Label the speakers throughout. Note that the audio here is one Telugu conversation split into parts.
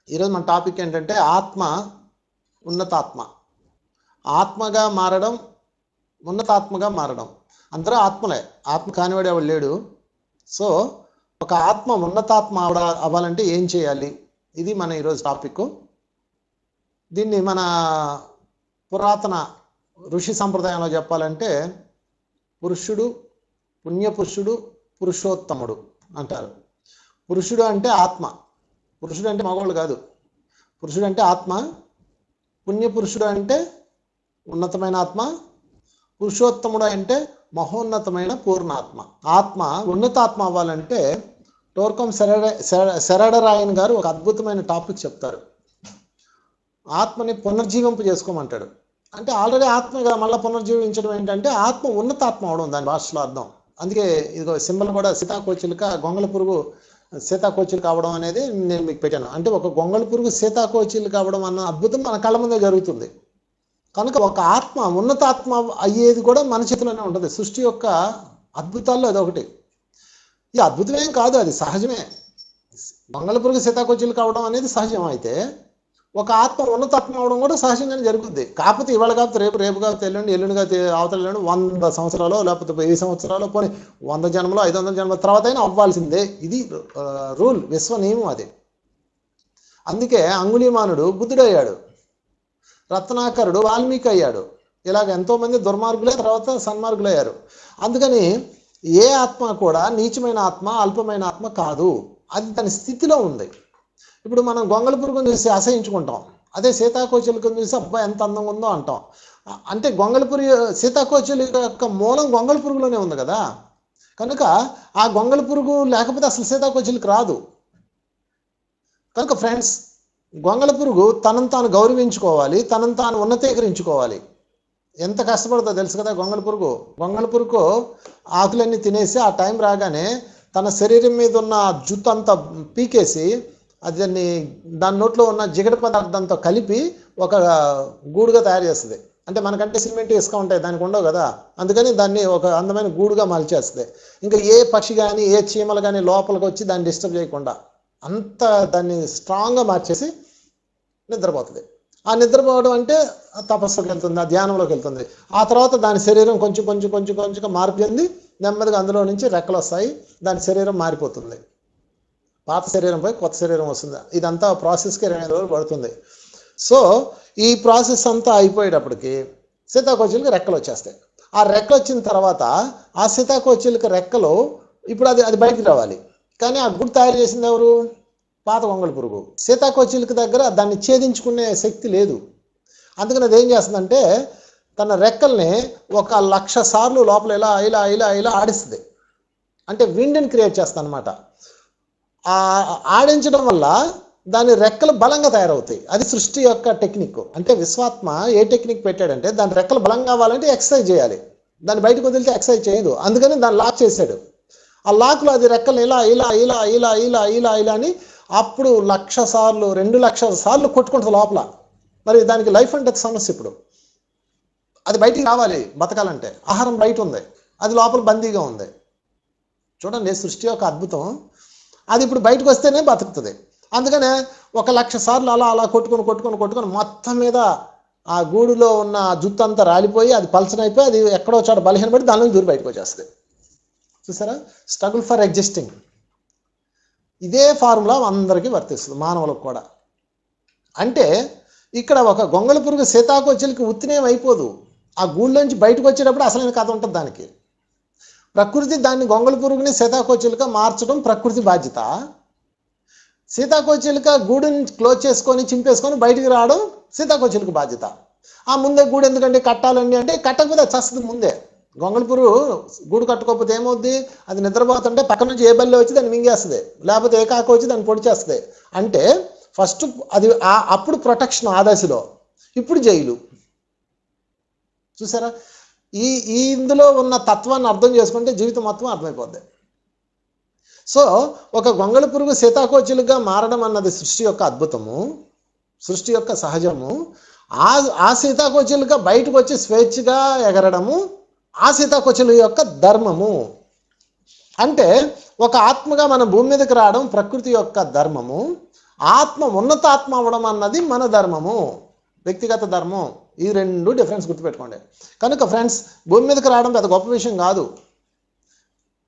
Speaker 1: ఈరోజు మన టాపిక్ ఏంటంటే ఆత్మ, ఉన్నతాత్మ. ఆత్మగా మారడం, ఉన్నతాత్మగా మారడం. అందరూ ఆత్మలే, ఆత్మ కానివాడు ఎవడు లేడు. సో ఒక ఆత్మ ఉన్నతాత్మ అవ్వాలంటే ఏం చేయాలి, ఇది మన ఈరోజు టాపిక్. దీన్ని మన పురాతన ఋషి సంప్రదాయంలో చెప్పాలంటే పురుషుడు, పుణ్యపురుషుడు, పురుషోత్తముడు అంటారు. పురుషుడు అంటే ఆత్మ, పురుషుడు అంటే మగవాళ్ళు కాదు. పురుషుడు అంటే ఆత్మ, పుణ్యపురుషుడు అంటే ఉన్నతమైన ఆత్మ, పురుషోత్తముడు అంటే మహోన్నతమైన పూర్ణాత్మ. ఆత్మ ఉన్నతాత్మ అవ్వాలంటే టోర్కం శరడరాయన్ గారు ఒక అద్భుతమైన టాపిక్ చెప్తారు. ఆత్మని పునర్జీవింపు చేసుకోమంటాడు. అంటే ఆల్రెడీ ఆత్మగా మళ్ళీ పునర్జీవించడం ఏంటంటే ఆత్మ ఉన్నతాత్మ అవడం, దాని భాషలో అర్థం. అందుకే ఇదిగో సింబల్ కూడా సీతాకోచిలుక, గొంగళ పురుగు సీతాకోచిలుక అవడం అనేది నేను మీకు పెట్టాను. అంటే ఒక గొంగళ పురుగు సీతాకోచిలుక అవడం అన్న అద్భుతం మన కళ్ళ ముందే జరుగుతుంది. కనుక ఒక ఆత్మ ఉన్నతాత్మ అయ్యేది కూడా మన చేతిలోనే ఉంటుంది. సృష్టి యొక్క అద్భుతాల్లో అది ఒకటి. ఈ అద్భుతమేం కాదు, అది సహజమే. గొంగళ పురుగు సీతాకోచిలుక అవడం అనేది సహజం. అయితే ఒక ఆత్మ ఉన్నతాత్మ అవడం కూడా సహజంగానే జరుగుతుంది. కాకపోతే ఇవాళ కాకపోతే రేపు, రేపు కాకపోతే ఎల్లుండి, ఎల్లుండి కాకపోతే అవతల ఎల్లుండి 100 సంవత్సరాలు లేకపోతే 1000 సంవత్సరాలు, పోనీ 100 జన్మలో 500 జన్మల తర్వాత అయినా అవ్వాల్సిందే. ఇది రూల్, విశ్వ నియమం అది. అందుకే అంగుళీమానుడు బుద్ధుడయ్యాడు, రత్నాకరుడు వాల్మీకి అయ్యాడు. ఇలాగ ఎంతోమంది దుర్మార్గులే తర్వాత సన్మార్గులు అయ్యారు. అందుకని ఏ ఆత్మ కూడా నీచమైన ఆత్మ, అల్పమైన ఆత్మ కాదు. అది తన స్థితిలో ఉంది. ఇప్పుడు మనం గొంగళ పురుగును చూసి అసహించుకుంటాం, అదే సీతాకోచిలుకను చూసి అబ్బాయి ఎంత అందంగా ఉందో అంటాం. అంటే గొంగళ పురుగు, సీతాకోచిలుక యొక్క మూలం గొంగళ పురుగులోనే ఉంది కదా. కనుక ఆ గొంగళ పురుగు లేకపోతే అసలు సీతాకోచిలుక రాదు. కనుక ఫ్రెండ్స్, గొంగళ పురుగు తనను తాను గౌరవించుకోవాలి, తనను తాను ఉన్నతీకరించుకోవాలి. ఎంత కష్టపడుతుందో తెలుసు కదా గొంగళ పురుగు. గొంగళ పురుగు ఆకులన్నీ తినేసి ఆ టైం రాగానే తన శరీరం మీద ఉన్న జుట్టు అంతా పీకేసి దాని నోట్లో ఉన్న జిగట పదార్థంతో కలిపి ఒక గూడుగా తయారు చేస్తుంది. అంటే మనకంటే సిమెంట్ ఇసుక ఉంటాయి, దానికి ఉండవు కదా. అందుకని దాన్ని ఒక అందమైన గూడుగా మలిచేస్తుంది. ఇంకా ఏ పక్షి కానీ ఏ చీమలు కానీ లోపలికి వచ్చి దాన్ని డిస్టర్బ్ చేయకుండా అంత దాన్ని స్ట్రాంగ్గా మార్చేసి నిద్రపోతుంది. ఆ నిద్రపోవడం అంటే తపస్సుకి వెళ్తుంది, ఆ ధ్యానంలోకి వెళ్తుంది. ఆ తర్వాత దాని శరీరం కొంచెం కొంచెం కొంచెం కొంచెం మార్పు చెంది నెమ్మదిగా అందులో నుంచి రెక్కలు వస్తాయి, దాని శరీరం మారిపోతుంది. పాత శరీరంపై కొత్త శరీరం వస్తుంది. ఇదంతా ప్రాసెస్కి 25 రోజులు పడుతుంది. సో ఈ ప్రాసెస్ అంతా అయిపోయేటప్పటికి సీతాకోచిలుక రెక్కలు వచ్చేస్తాయి. ఆ రెక్కలు వచ్చిన తర్వాత ఆ సీతాకోచిలుక రెక్కలు ఇప్పుడు అది బయటికి రావాలి. కానీ ఆ గుడి తయారు చేసింది ఎవరు? పాత గొంగళ పురుగు. సీతాకోచిలుక దగ్గర దాన్ని ఛేదించుకునే శక్తి లేదు. అందుకని అది ఏం చేస్తుందంటే తన రెక్కల్ని 1,00,000 సార్లు లోపల ఇలా ఇలా ఇలా ఇలా ఆడిస్తుంది. అంటే విండ్ని క్రియేట్ చేస్తుంది అనమాట. ఆడించడం వల్ల దాని రెక్కలు బలంగా తయారవుతాయి. అది సృష్టి యొక్క టెక్నిక్. అంటే విశ్వాత్మ ఏ టెక్నిక్ పెట్టాడంటే దాని రెక్కలు బలంగా కావాలంటే ఎక్సర్సైజ్ చేయాలి. దాన్ని బయటకు వదిలితే ఎక్సర్సైజ్ చేయదు. అందుకని దాన్ని లాక్ చేశాడు. ఆ లాక్లో అది రెక్కలు ఇలా ఇలా ఇలా ఇలా ఇలా ఇలా ఇలా అని అప్పుడు 1,00,000 సార్లు 2,00,000 సార్లు కొట్టుకుంటుంది లోపల. మరి దానికి లైఫ్ అండ్ డెత్ సమస్య. ఇప్పుడు అది బయటికి రావాలి బతకాలంటే. ఆహారం బయట ఉంది, అది లోపల బందీగా ఉంది. చూడండి సృష్టి యొక్క అద్భుతం. అది ఇప్పుడు బయటకు వస్తేనే బతుకుతుంది. అందుకనే 1,00,000 సార్లు అలా అలా కొట్టుకొని కొట్టుకొని కొట్టుకొని మొత్తం మీద ఆ గూడులో ఉన్న జుట్టు అంతా రాలిపోయి అది పల్చనైపోయి అది ఎక్కడో చోట బలహీనపడి దానిలో దూరి బయటకు వచ్చేస్తుంది. చూసారా? Struggle for existing. ఇదే ఫార్ములా అందరికీ వర్తిస్తుంది, మానవులకు కూడా. అంటే ఇక్కడ ఒక గొంగళ పురుగు సీతాకోచిలుక ఉత్తినేం అయిపోదు. ఆ గూళ్ళలోంచి బయటకు వచ్చేటప్పుడు అసలైన కథ ఉంటుంది దానికి. ప్రకృతి దాన్ని గొంగళ పురుగుని సీతాకోచిలుక మార్చడం ప్రకృతి బాధ్యత. సీతాకోచిలుక గూడుని క్లోజ్ చేసుకొని చింపేసుకొని బయటికి రావడం సీతాకోచిలుక బాధ్యత. ఆ ముందే గూడు ఎందుకంటే కట్టాలండి అంటే కట్టకపోతే చస్తుంది ముందే. గొంగళ పురుగు గూడు కట్టుకోకపోతే ఏమవుద్ది? అది నిద్రపోతుంటే పక్క నుంచి ఏ బల్లి వచ్చి దాన్ని మింగేస్తుంది, లేకపోతే ఏ కాక వచ్చి దాన్ని పొడి చేస్తుంది. అంటే ఫస్ట్ అది అప్పుడు ప్రొటెక్షన్ ఆ దశలో, ఇప్పుడు జైలు. చూసారా? ఇందులో ఉన్న తత్వాన్ని అర్థం చేసుకుంటే జీవితం మొత్తం అర్థమైపోద్ది. సో ఒక గొంగళ పురుగు సీతాకోచిలుకగా మారడం అన్నది సృష్టి యొక్క అద్భుతము, సృష్టి యొక్క సహజము. ఆ సీతాకోచిలుక బయటకు వచ్చి స్వేచ్ఛగా ఎగరడము ఆ సీతాకోచిలుక యొక్క ధర్మము. అంటే ఒక ఆత్మగా మన భూమి మీదకి రావడం ప్రకృతి యొక్క ధర్మము. ఆత్మ ఉన్నతాత్మ అవ్వడం అన్నది మన ధర్మము, వ్యక్తిగత ధర్మం. ఈ రెండు డిఫరెన్స్ గుర్తుపెట్టుకోండి. కనుక ఫ్రెండ్స్, భూమి మీదకి రావడం పెద్ద గొప్ప విషయం కాదు,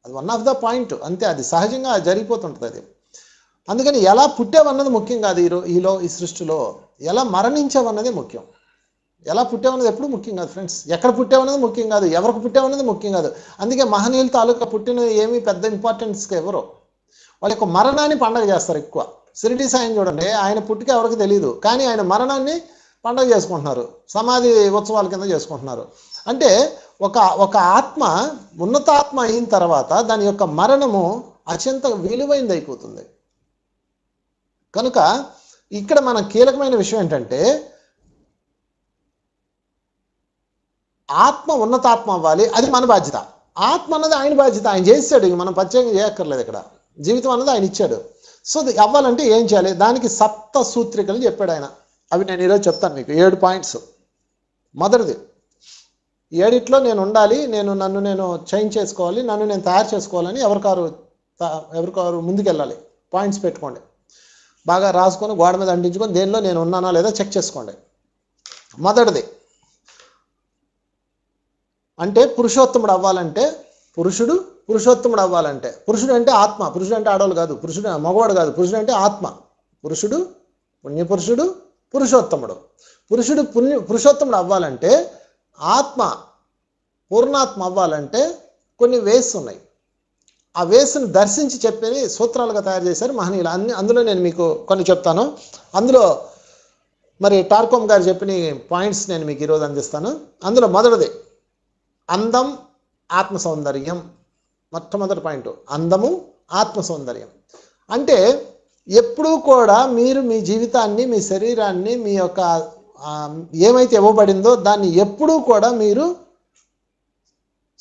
Speaker 1: అది వన్ ఆఫ్ ద పాయింట్ అంతే. అది సహజంగా జరిగిపోతుంటుంది అది. అందుకని ఎలా పుట్టావన్నది ముఖ్యం కాదు. ఈ సృష్టిలో ఎలా మరణించావన్నది ముఖ్యం. ఎలా పుట్టావన్నది ఎప్పుడు ముఖ్యం కాదు ఫ్రెండ్స్. ఎక్కడ పుట్టావన్నది ముఖ్యం కాదు, ఎవరికి పుట్టావన్నది ముఖ్యం కాదు. అందుకే మహనీయుల తాలూకా పుట్టిన ఏమీ పెద్ద ఇంపార్టెన్స్గా ఎవరో వాళ్ళ యొక్క మరణాన్ని పండగ చేస్తారు ఎక్కువ. షిరిడి సాయిని చూడండి, ఆయన పుట్టుక ఎవరికి తెలియదు, కానీ ఆయన మరణాన్ని పండగ చేసుకుంటున్నారు, సమాధి ఉత్సవాల కింద చేసుకుంటున్నారు. అంటే ఒక ఆత్మ ఉన్నతాత్మ అయిన తర్వాత దాని యొక్క మరణము అత్యంత విలువైనది అయిపోతుంది. కనుక ఇక్కడ మన కీలకమైన విషయం ఏంటంటే ఆత్మ ఉన్నతాత్మ అవ్వాలి, అది మన బాధ్యత. ఆత్మ అన్నది ఆయన బాధ్యత, ఆయన చేశాడు, ఇంక మనం ప్రత్యేకంగా చేయక్కర్లేదు. ఇక్కడ జీవితం అన్నది ఆయన ఇచ్చాడు. సో అవ్వాలంటే ఏం చేయాలి, దానికి సప్త సూత్రికలు చెప్పాడు ఆయన. అవి నేను ఈరోజు చెప్తాను మీకు, 7 పాయింట్స్. మొదటిది, 7 నేను ఉండాలి, నన్ను నేను చేంజ్ చేసుకోవాలి, నన్ను నేను తయారు చేసుకోవాలని ఎవరికారు ముందుకెళ్ళాలి. పాయింట్స్ పెట్టుకోండి, బాగా రాసుకొని గోడ మీద అంటించుకొని దేనిలో నేను ఉన్నానా లేదా చెక్ చేసుకోండి. మొదటిది అంటే పురుషోత్తముడు అవ్వాలంటే, పురుషోత్తముడు అవ్వాలంటే, పురుషుడు అంటే ఆత్మ, పురుషుడు అంటే ఆడవాళ్ళు కాదు, పురుషుడు మగవాడు కాదు, పురుషుడు అంటే ఆత్మ. పురుషుడు, పుణ్యపురుషుడు, పురుషోత్తముడు. పురుషోత్తముడు అవ్వాలంటే, ఆత్మ పూర్ణాత్మ అవ్వాలంటే కొన్ని వేస్ ఉన్నాయి. ఆ వేస్ను దర్శించి చెప్పేది సూత్రాలుగా తయారు చేశారు మహనీయులు. అందులో నేను మీకు కొన్ని చెప్తాను. అందులో మరి టార్కోమ్ గారు చెప్పిన పాయింట్స్ నేను మీకు ఈరోజు అందిస్తాను. అందులో మొదటిది అందం, ఆత్మ సౌందర్యం. మొట్టమొదటి పాయింట్ అందము, ఆత్మ సౌందర్యం. అంటే ఎప్పుడూ కూడా మీరు మీ జీవితాన్ని, మీ శరీరాన్ని, మీ యొక్క ఏమైతే ఇవ్వబడిందో దాన్ని ఎప్పుడూ కూడా మీరు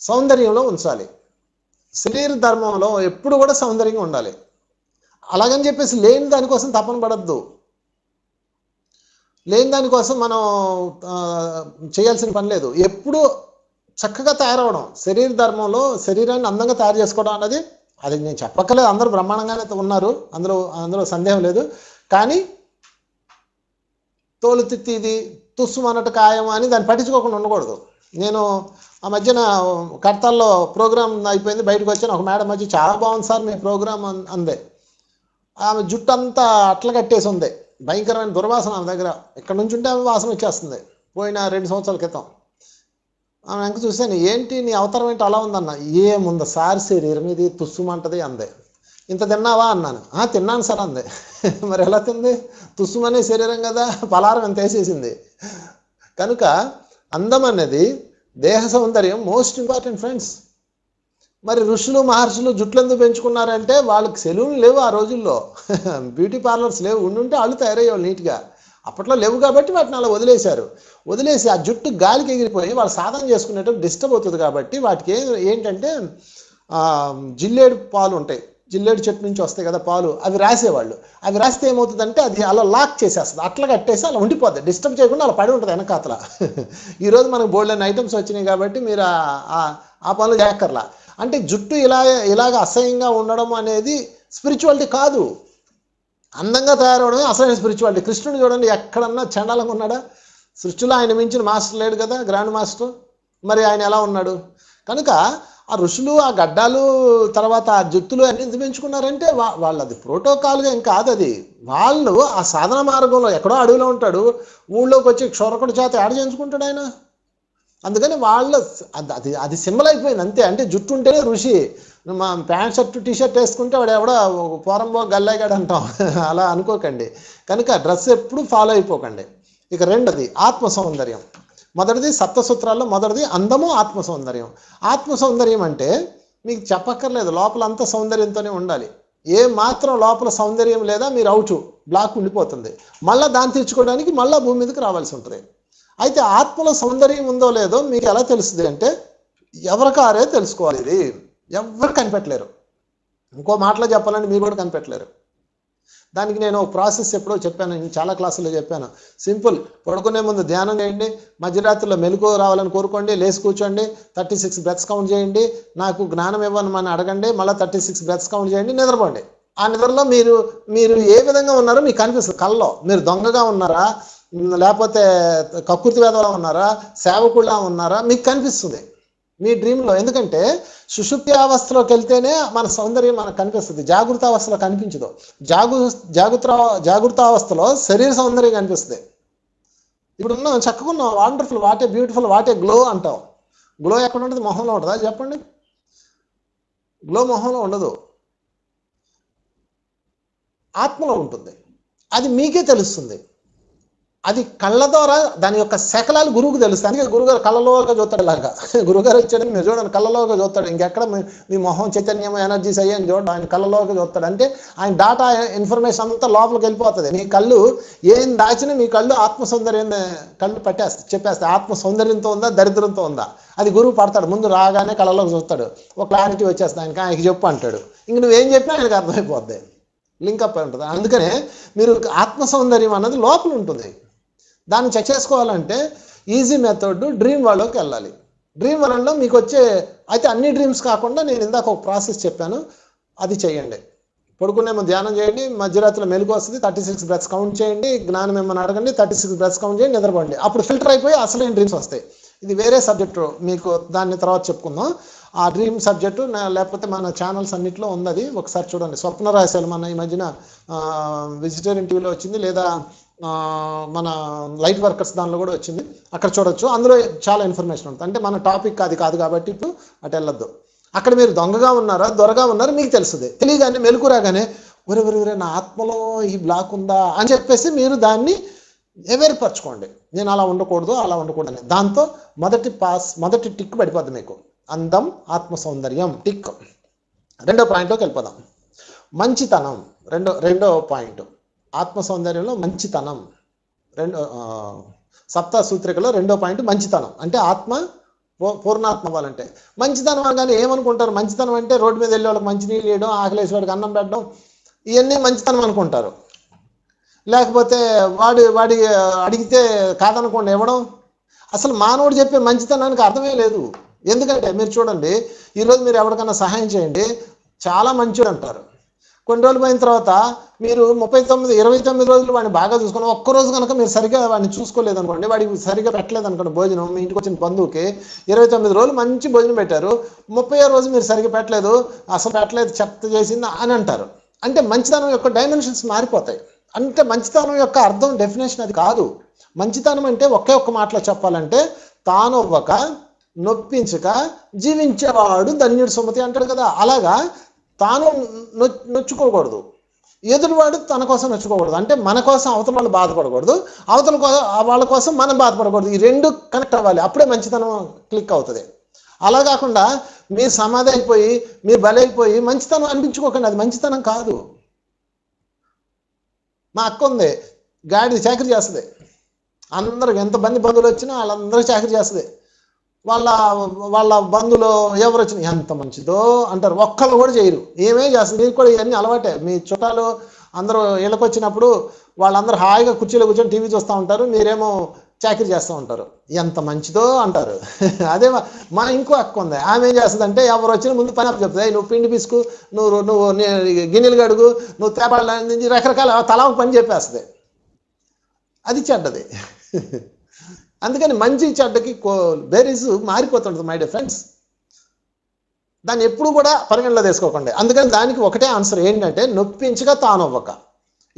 Speaker 1: సౌందర్యంలో ఉంచాలి. శరీర ధర్మంలో ఎప్పుడు కూడా సౌందర్యంగా ఉండాలి. అలాగని చెప్పేసి లేని దానికోసం తపన పడద్దు, లేని దానికోసం మనం చేయాల్సిన పని లేదు. ఎప్పుడు చక్కగా తయారవడం, శరీర ధర్మంలో శరీరాన్ని అందంగా తయారు చేసుకోవడం అన్నది, అది నేను చెప్పక్కలేదు, అందరూ బ్రహ్మాండంగానే ఉన్నారు, అందులో సందేహం లేదు. కానీ తోలు తిత్తిది తుస్సు అన్నట్టు ఖాయం అని దాన్ని పట్టించుకోకుండా ఉండకూడదు. నేను ఆ మధ్యన కడతాల్లో ప్రోగ్రామ్ అయిపోయింది, బయటకు వచ్చాను. ఒక మేడం వచ్చి చాలా బాగుంది సార్ మీ ప్రోగ్రామ్ అందే. ఆమె జుట్టు అంతా అట్ల కట్టేసి ఉంది, భయంకరమైన దుర్వాసన ఆమె దగ్గర. ఇక్కడ నుంచి ఉంటే ఆమె వాసన వచ్చేస్తుంది. పోయిన 2 సంవత్సరాల క్రితం ఆమె వెంక చూశాను, ఏంటి నీ అవతారం ఏంటి అలా ఉందన్న. ఏముంది సార్ శరీరం ఇది తుస్సుమంటది అందే. ఇంత తిన్నావా అన్నాను. తిన్నాను సార్ అందే. మరి ఎలా తింది, తుస్సుమనే శరీరం కదా, పలారం ఎంత వేసేసింది. కనుక అందం అనేది దేహ సౌందర్యం మోస్ట్ ఇంపార్టెంట్ ఫ్రెండ్స్. మరి ఋషులు మహర్షులు జుట్లు ఎందుకు పెంచుకున్నారంటే వాళ్ళకి సెలూన్లు లేవు ఆ రోజుల్లో, బ్యూటీ పార్లర్స్ లేవు. ఉండుంటే వాళ్ళు తయారయ్యేవాళ్ళు నీట్గా. అప్పట్లో లేవు కాబట్టి వాటిని అలా వదిలేసి ఆ జుట్టు గాలికి ఎగిరిపోయి వాళ్ళు సాధన చేసుకునేటప్పుడు డిస్టర్బ్ అవుతుంది. కాబట్టి వాటికి ఏంటంటే జిల్లేడు పాలు ఉంటాయి, జిల్లేడు చెట్టు నుంచి వస్తాయి కదా పాలు, అవి రాసేవాళ్ళు. అవి రాస్తే ఏమవుతుందంటే అది అలా లాక్ చేసేస్తుంది, అట్లా కట్టేసి అలా ఉండిపోద్ది, డిస్టర్బ్ చేయకుండా అలా పడి ఉంటుంది వెనకాతల. ఈరోజు మనకు బోల్డెన్ ఐటమ్స్ వచ్చినాయి కాబట్టి మీరు ఆ పనులు చేయక్కర్లా. అంటే జుట్టు ఇలాగ అసహ్యంగా ఉండడం అనేది స్పిరిచువాలిటీ కాదు, అందంగా తయారవడమే అసలైన స్పిరిచువాలిటీ. కృష్ణుడు చూడండి, ఎక్కడన్నా చండాలంగా ఉన్నాడా? సృష్టిలో ఆయన మించిన మాస్టర్ లేడు కదా, గ్రాండ్ మాస్టర్. మరి ఆయన ఎలా ఉన్నాడు? కనుక ఆ ఋషులు ఆ గడ్డాలు తర్వాత ఆ జుత్తులు అన్ని ఎందుకు పెంచుకున్నారంటే వాళ్ళది ప్రోటోకాల్గా ఏం కాదు. అది వాళ్ళు ఆ సాధన మార్గంలో ఎక్కడో అడవిలో ఉంటాడు, ఊళ్ళోకి వచ్చి క్షొరకుడి చేత యాడ చేయించుకుంటాడు ఆయన. అందుకని అది సింబల్ అయిపోయింది అంతే. అంటే జుట్టు ఉంటేనే ఋషి, మా ప్యాంట్ షర్ట్ టీషర్ట్ వేసుకుంటే వాడు ఎవడో పోరంబో గల్లాగాడు అంటాం, అలా అనుకోకండి. కనుక డ్రెస్ ఎప్పుడు ఫాలో అయిపోకండి. ఇక రెండోది ఆత్మ సౌందర్యం. మొదటిది సప్తసూత్రాల్లో మొదటిది అందము, ఆత్మ సౌందర్యం. ఆత్మ సౌందర్యం అంటే మీకు చెప్పక్కర్లేదు, లోపల అంతా సౌందర్యంతోనే ఉండాలి. ఏ మాత్రం లోపల సౌందర్యం లేదా మీరు అవుట్, బ్లాక్ ఉండిపోతుంది. మళ్ళీ దాన్ని తెచ్చుకోవడానికి మళ్ళీ భూమి మీదకి రావాల్సి ఉంటుంది. అయితే ఆత్మలో సౌందర్యం ఉందో లేదో మీకు ఎలా తెలుస్తుంది అంటే ఎవరికారే తెలుసుకోవాలి. ఇది ఎవరు కనిపెట్టలేరు. ఇంకో మాటలో చెప్పాలంటే మీరు కూడా కనిపెట్టలేరు. దానికి నేను ఒక ప్రాసెస్ ఎప్పుడో చెప్పాను, చాలా క్లాసుల్లో చెప్పాను. సింపుల్, పడుకునే ముందు ధ్యానం చేయండి, మధ్యరాత్రిలో మెలకువ రావాలని కోరుకోండి, లేచి కూర్చోండి, 36 బ్రెత్స్ కౌంట్ చేయండి, నాకు జ్ఞానం ఇవ్వమని అడగండి, మళ్ళీ 36 బ్రెత్స్ కౌంట్ చేయండి, నిద్రపోండి. ఆ నిద్రలో మీరు మీరు ఏ విధంగా ఉన్నారో మీకు కనిపిస్తుంది కళ్ళలో. మీరు దొంగగా ఉన్నారా, లేకపోతే కక్కుర్తి వేదలా ఉన్నారా, సేవకుల్లా ఉన్నారా, మీకు కనిపిస్తుంది మీ డ్రీమ్లో. ఎందుకంటే సుషుప్తి అవస్థలోకి వెళ్తేనే మన సౌందర్యం మనకు కనిపిస్తుంది, జాగృత అవస్థలో కనిపించదు. జాగృత అవస్థలో శరీర సౌందర్యం కనిపిస్తుంది. ఇప్పుడు ఉన్నాం చక్కకున్నాం, wonderful, what a beautiful, what a glow అంటాం. గ్లో ఎక్కడ ఉంటుంది? మొహంలో ఉంటుందా చెప్పండి? గ్లో మొహంలో ఉండదు, ఆత్మలో ఉంటుంది. అది మీకే తెలుస్తుంది. అది కళ్ళ ద్వారా దాని యొక్క శకలాలు గురువుకు తెలుస్తాయి. అందుకే గురుగారు కళ్ళలోగా చూస్తాడు. ఇలాగా గురుగారు వచ్చాడని మీరు చూడండి, కళ్ళలోగా చూస్తాడు. ఇంకెక్కడ మీ మొహం చైతన్యం ఎనర్జీస్ అయ్యాయని చూడండి, ఆయన కళ్ళలోగా చూస్తాడు. అంటే ఆయన డాటా ఇన్ఫర్మేషన్ అంతా లోపలికి వెళ్ళిపోతుంది. మీ కళ్ళు ఏం దాచినా మీ కళ్ళు ఆత్మ సౌందర్యాన్ని కళ్ళు పట్టేస్తాయి, చెప్పేస్తాయి. ఆత్మ సౌందర్యంతో ఉందా, దరిద్రంతో ఉందా, అది గురువు పడతాడు. ముందు రాగానే కళ్ళలోకి చూస్తాడు, ఒక క్లారిటీ వచ్చేస్తుంది ఆయనకి. ఆయనకి చెప్పు అంటాడు. ఇంక నువ్వేం చెప్పినా ఆయనకు అర్థమైపోద్ది, లింకప్ ఉంటుంది. అందుకనే మీరు ఆత్మ సౌందర్యం అన్నది లోపల ఉంటుంది. దాన్ని చెక్ చేసుకోవాలంటే ఈజీ మెథడ్ డ్రీమ్ వరల్డ్లోకి వెళ్ళాలి. డ్రీమ్ వరల్డ్లో మీకు వచ్చే, అయితే అన్ని డ్రీమ్స్ కాకుండా నేను ఇందాక ఒక ప్రాసెస్ చెప్పాను, అది చేయండి. పడుకునేమో ధ్యానం చేయండి, మధ్యరాత్రిలో మెలుగు వస్తుంది, 36 బ్రెత్స్ కౌంట్ చేయండి, జ్ఞానం ఏమని అడగండి, 36 బ్రెత్స్ కౌంట్ చేయండి, నిద్రపోండి. అప్పుడు ఫిల్టర్ అయిపోయి అసలైన డ్రీమ్స్ వస్తాయి. ఇది వేరే సబ్జెక్టు, మీకు దాన్ని తర్వాత చెప్పుకుందాం. ఆ డ్రీమ్ సబ్జెక్టు లేకపోతే మన ఛానల్స్ అన్నింటిలో ఉంది, అది ఒకసారి చూడండి. స్వప్న రహస్యాలు మన ఈ మధ్యన వెజిటేరియన్ టీవీలో వచ్చింది, లేదా మన లైట్ వర్కర్స్ దానిలో కూడా వచ్చింది, అక్కడ చూడొచ్చు. అందులో చాలా ఇన్ఫర్మేషన్ ఉంటుంది. అంటే మన టాపిక్ అది కాదు కాబట్టి ఇప్పుడు అటు వెళ్ళొద్దు. అక్కడ మీరు దొంగగా ఉన్నారా, దొరగా ఉన్నారా మీకు తెలుస్తుంది. తెలియగానే మెలకు రాగానే ఒరే నా ఆత్మలో ఈ బ్లాక్ ఉందా అని చెప్పేసి మీరు దాన్ని ఎవేర్పరచుకోండి. నేను అలా ఉండకూడదు, అలా ఉండకూడదు అని. దాంతో మొదటి టిక్ పడిపోద్ది మీకు. అందం, ఆత్మ సౌందర్యం టిక్. రెండో పాయింట్లోకి వెళ్ళిపోదాం. మంచితనం రెండో పాయింట్. ఆత్మ సౌందర్యంలో మంచితనం సప్త సూత్రికలో రెండో పాయింట్ మంచితనం. అంటే ఆత్మ పూర్ణాత్మ అవ్వాలంటే మంచితనం అనగానే ఏమనుకుంటారు? మంచితనం అంటే రోడ్డు మీద వెళ్ళే వాళ్ళకి మంచినీళ్ళు వేయడం, ఆకలేసి వాడికి అన్నం పెట్టడం, ఇవన్నీ మంచితనం అనుకుంటారు. లేకపోతే వాడి అడిగితే కాదనకుండా ఇవ్వడం. అసలు మానవుడు చెప్పే మంచితనానికి అర్థమే లేదు. ఎందుకంటే మీరు చూడండి, ఈరోజు మీరు ఎవరికైనా సహాయం చేయండి, చాలా మంచివాడు అంటారు. కొన్ని రోజులు పోయిన తర్వాత మీరు 29 రోజులు వాడిని బాగా చూసుకుని, ఒక్కరోజు కనుక మీరు సరిగ్గా వాడిని చూసుకోలేదు అనుకోండి, వాడికి సరిగ్గా పెట్టలేదు అనుకోండి భోజనం, మీ ఇంటికి వచ్చిన బంధువుకి 29 రోజులు మంచి భోజనం పెట్టారు, 30వ రోజు మీరు సరిగ్గా పెట్టలేదు, అసలు పెట్టలేదు, చెత్త చేసింది అని అంటారు. అంటే మంచితనం యొక్క డైమెన్షన్స్ మారిపోతాయి. అంటే మంచితనం యొక్క అర్థం, డెఫినేషన్ అది కాదు. మంచితనం అంటే ఒక్క మాటలో చెప్పాలంటే తానొవ్వక నొప్పించక జీవించేవాడు ధన్యుడు సుమతి అంటాడు కదా. అలాగా తాను నొచ్చుకోకూడదు, ఎదుటివాడు తన కోసం నొచ్చుకోకూడదు. అంటే మన కోసం అవతల వాళ్ళు బాధపడకూడదు, వాళ్ళ కోసం మనం బాధపడకూడదు. ఈ రెండు కనెక్ట్ అవ్వాలి, అప్పుడే మంచితనం క్లిక్ అవుతుంది. అలా కాకుండా మీరు సమాధి అయిపోయి, మీరు బలైపోయి మంచితనం అనిపించుకోకండి, అది మంచితనం కాదు. మా అక్క ఉంది, గాడి చాకరీ చేస్తుంది. అందరికి ఎంతమంది బంధువులు వచ్చినా వాళ్ళందరికీ చాకరీ చేస్తుంది. వాళ్ళ బంధువులు ఎవరు వచ్చినా ఎంత మంచిదో అంటారు, ఒక్కళ్ళు కూడా చేయరు, ఏమే చేస్తారు. మీకు కూడా ఇవన్నీ అలవాటే. మీ చుట్టాలు అందరూ ఇళ్ళకి వచ్చినప్పుడు వాళ్ళందరూ హాయిగా కుర్చీలో కూర్చొని టీవీ చూస్తూ ఉంటారు, మీరేమో చాకరీ చేస్తూ ఉంటారు, ఎంత మంచిదో అంటారు. అదే మన ఇంకో అక్క ఉంది, ఆమె ఏం చేస్తుందంటే ఎవరు వచ్చిన ముందు పని అప్పు చెప్తుంది. నువ్వు పిండి పిసుకు, నువ్వు గిన్నెలు గడుగు, నువ్వు తేపాళ్ళ నుంచి రకరకాల తలా పని చెప్పేస్తుంది. అది చెడ్డది. అందుకని మంచి చెడ్డకి బేరీస్ మారిపోతుంటుంది మై డియర్ ఫ్రెండ్స్. దాన్ని ఎప్పుడు కూడా పరిగణలో తీసుకోకండి. అందుకని దానికి ఒకటే ఆన్సర్ ఏంటంటే నొప్పించగా తానవ్వక.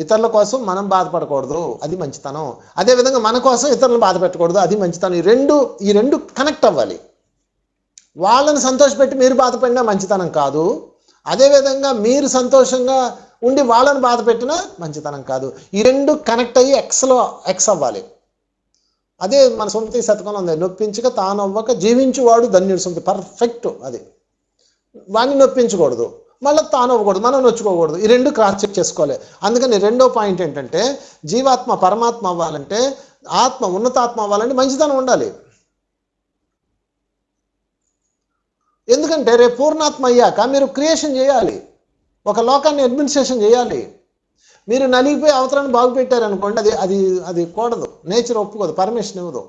Speaker 1: ఇతరుల కోసం మనం బాధపడకూడదు, అది మంచితనం. అదేవిధంగా మన కోసం ఇతరులను బాధ పెట్టకూడదు, అది మంచితనం. ఈ రెండు కనెక్ట్ అవ్వాలి. వాళ్ళని సంతోషపెట్టి మీరు బాధపడినా మంచితనం కాదు, అదేవిధంగా మీరు సంతోషంగా ఉండి వాళ్ళని బాధ పెట్టినా మంచితనం కాదు. ఈ రెండు కనెక్ట్ అయ్యి ఎక్స్ అవ్వాలి. అదే మన సుమతి శతకంలో ఉంది, నొప్పించక తానవ్వక జీవించువాడు ధన్యుడు సుమతి. పర్ఫెక్ట్. అది వాడిని నొప్పించకూడదు, మళ్ళీ తానవ్వకూడదు, మనం నొచ్చుకోకూడదు. ఈ రెండు క్రాస్ చెక్ చేసుకోవాలి. అందుకని రెండో పాయింట్ ఏంటంటే జీవాత్మ పరమాత్మ అవ్వాలంటే, ఆత్మ ఉన్నతాత్మ అవ్వాలంటే మంచితనం ఉండాలి. ఎందుకంటే రేపు పూర్ణాత్మ అయ్యాక మీరు క్రియేషన్ చేయాలి, ఒక లోకాన్ని అడ్మినిస్ట్రేషన్ చేయాలి. మీరు నలిగిపోయి అవతరాన్ని బాగు పెట్టారనుకోండి, అది కూడదు, నేచర్ ఒప్పుకోదు, పర్మిషన్ ఇవ్వదు.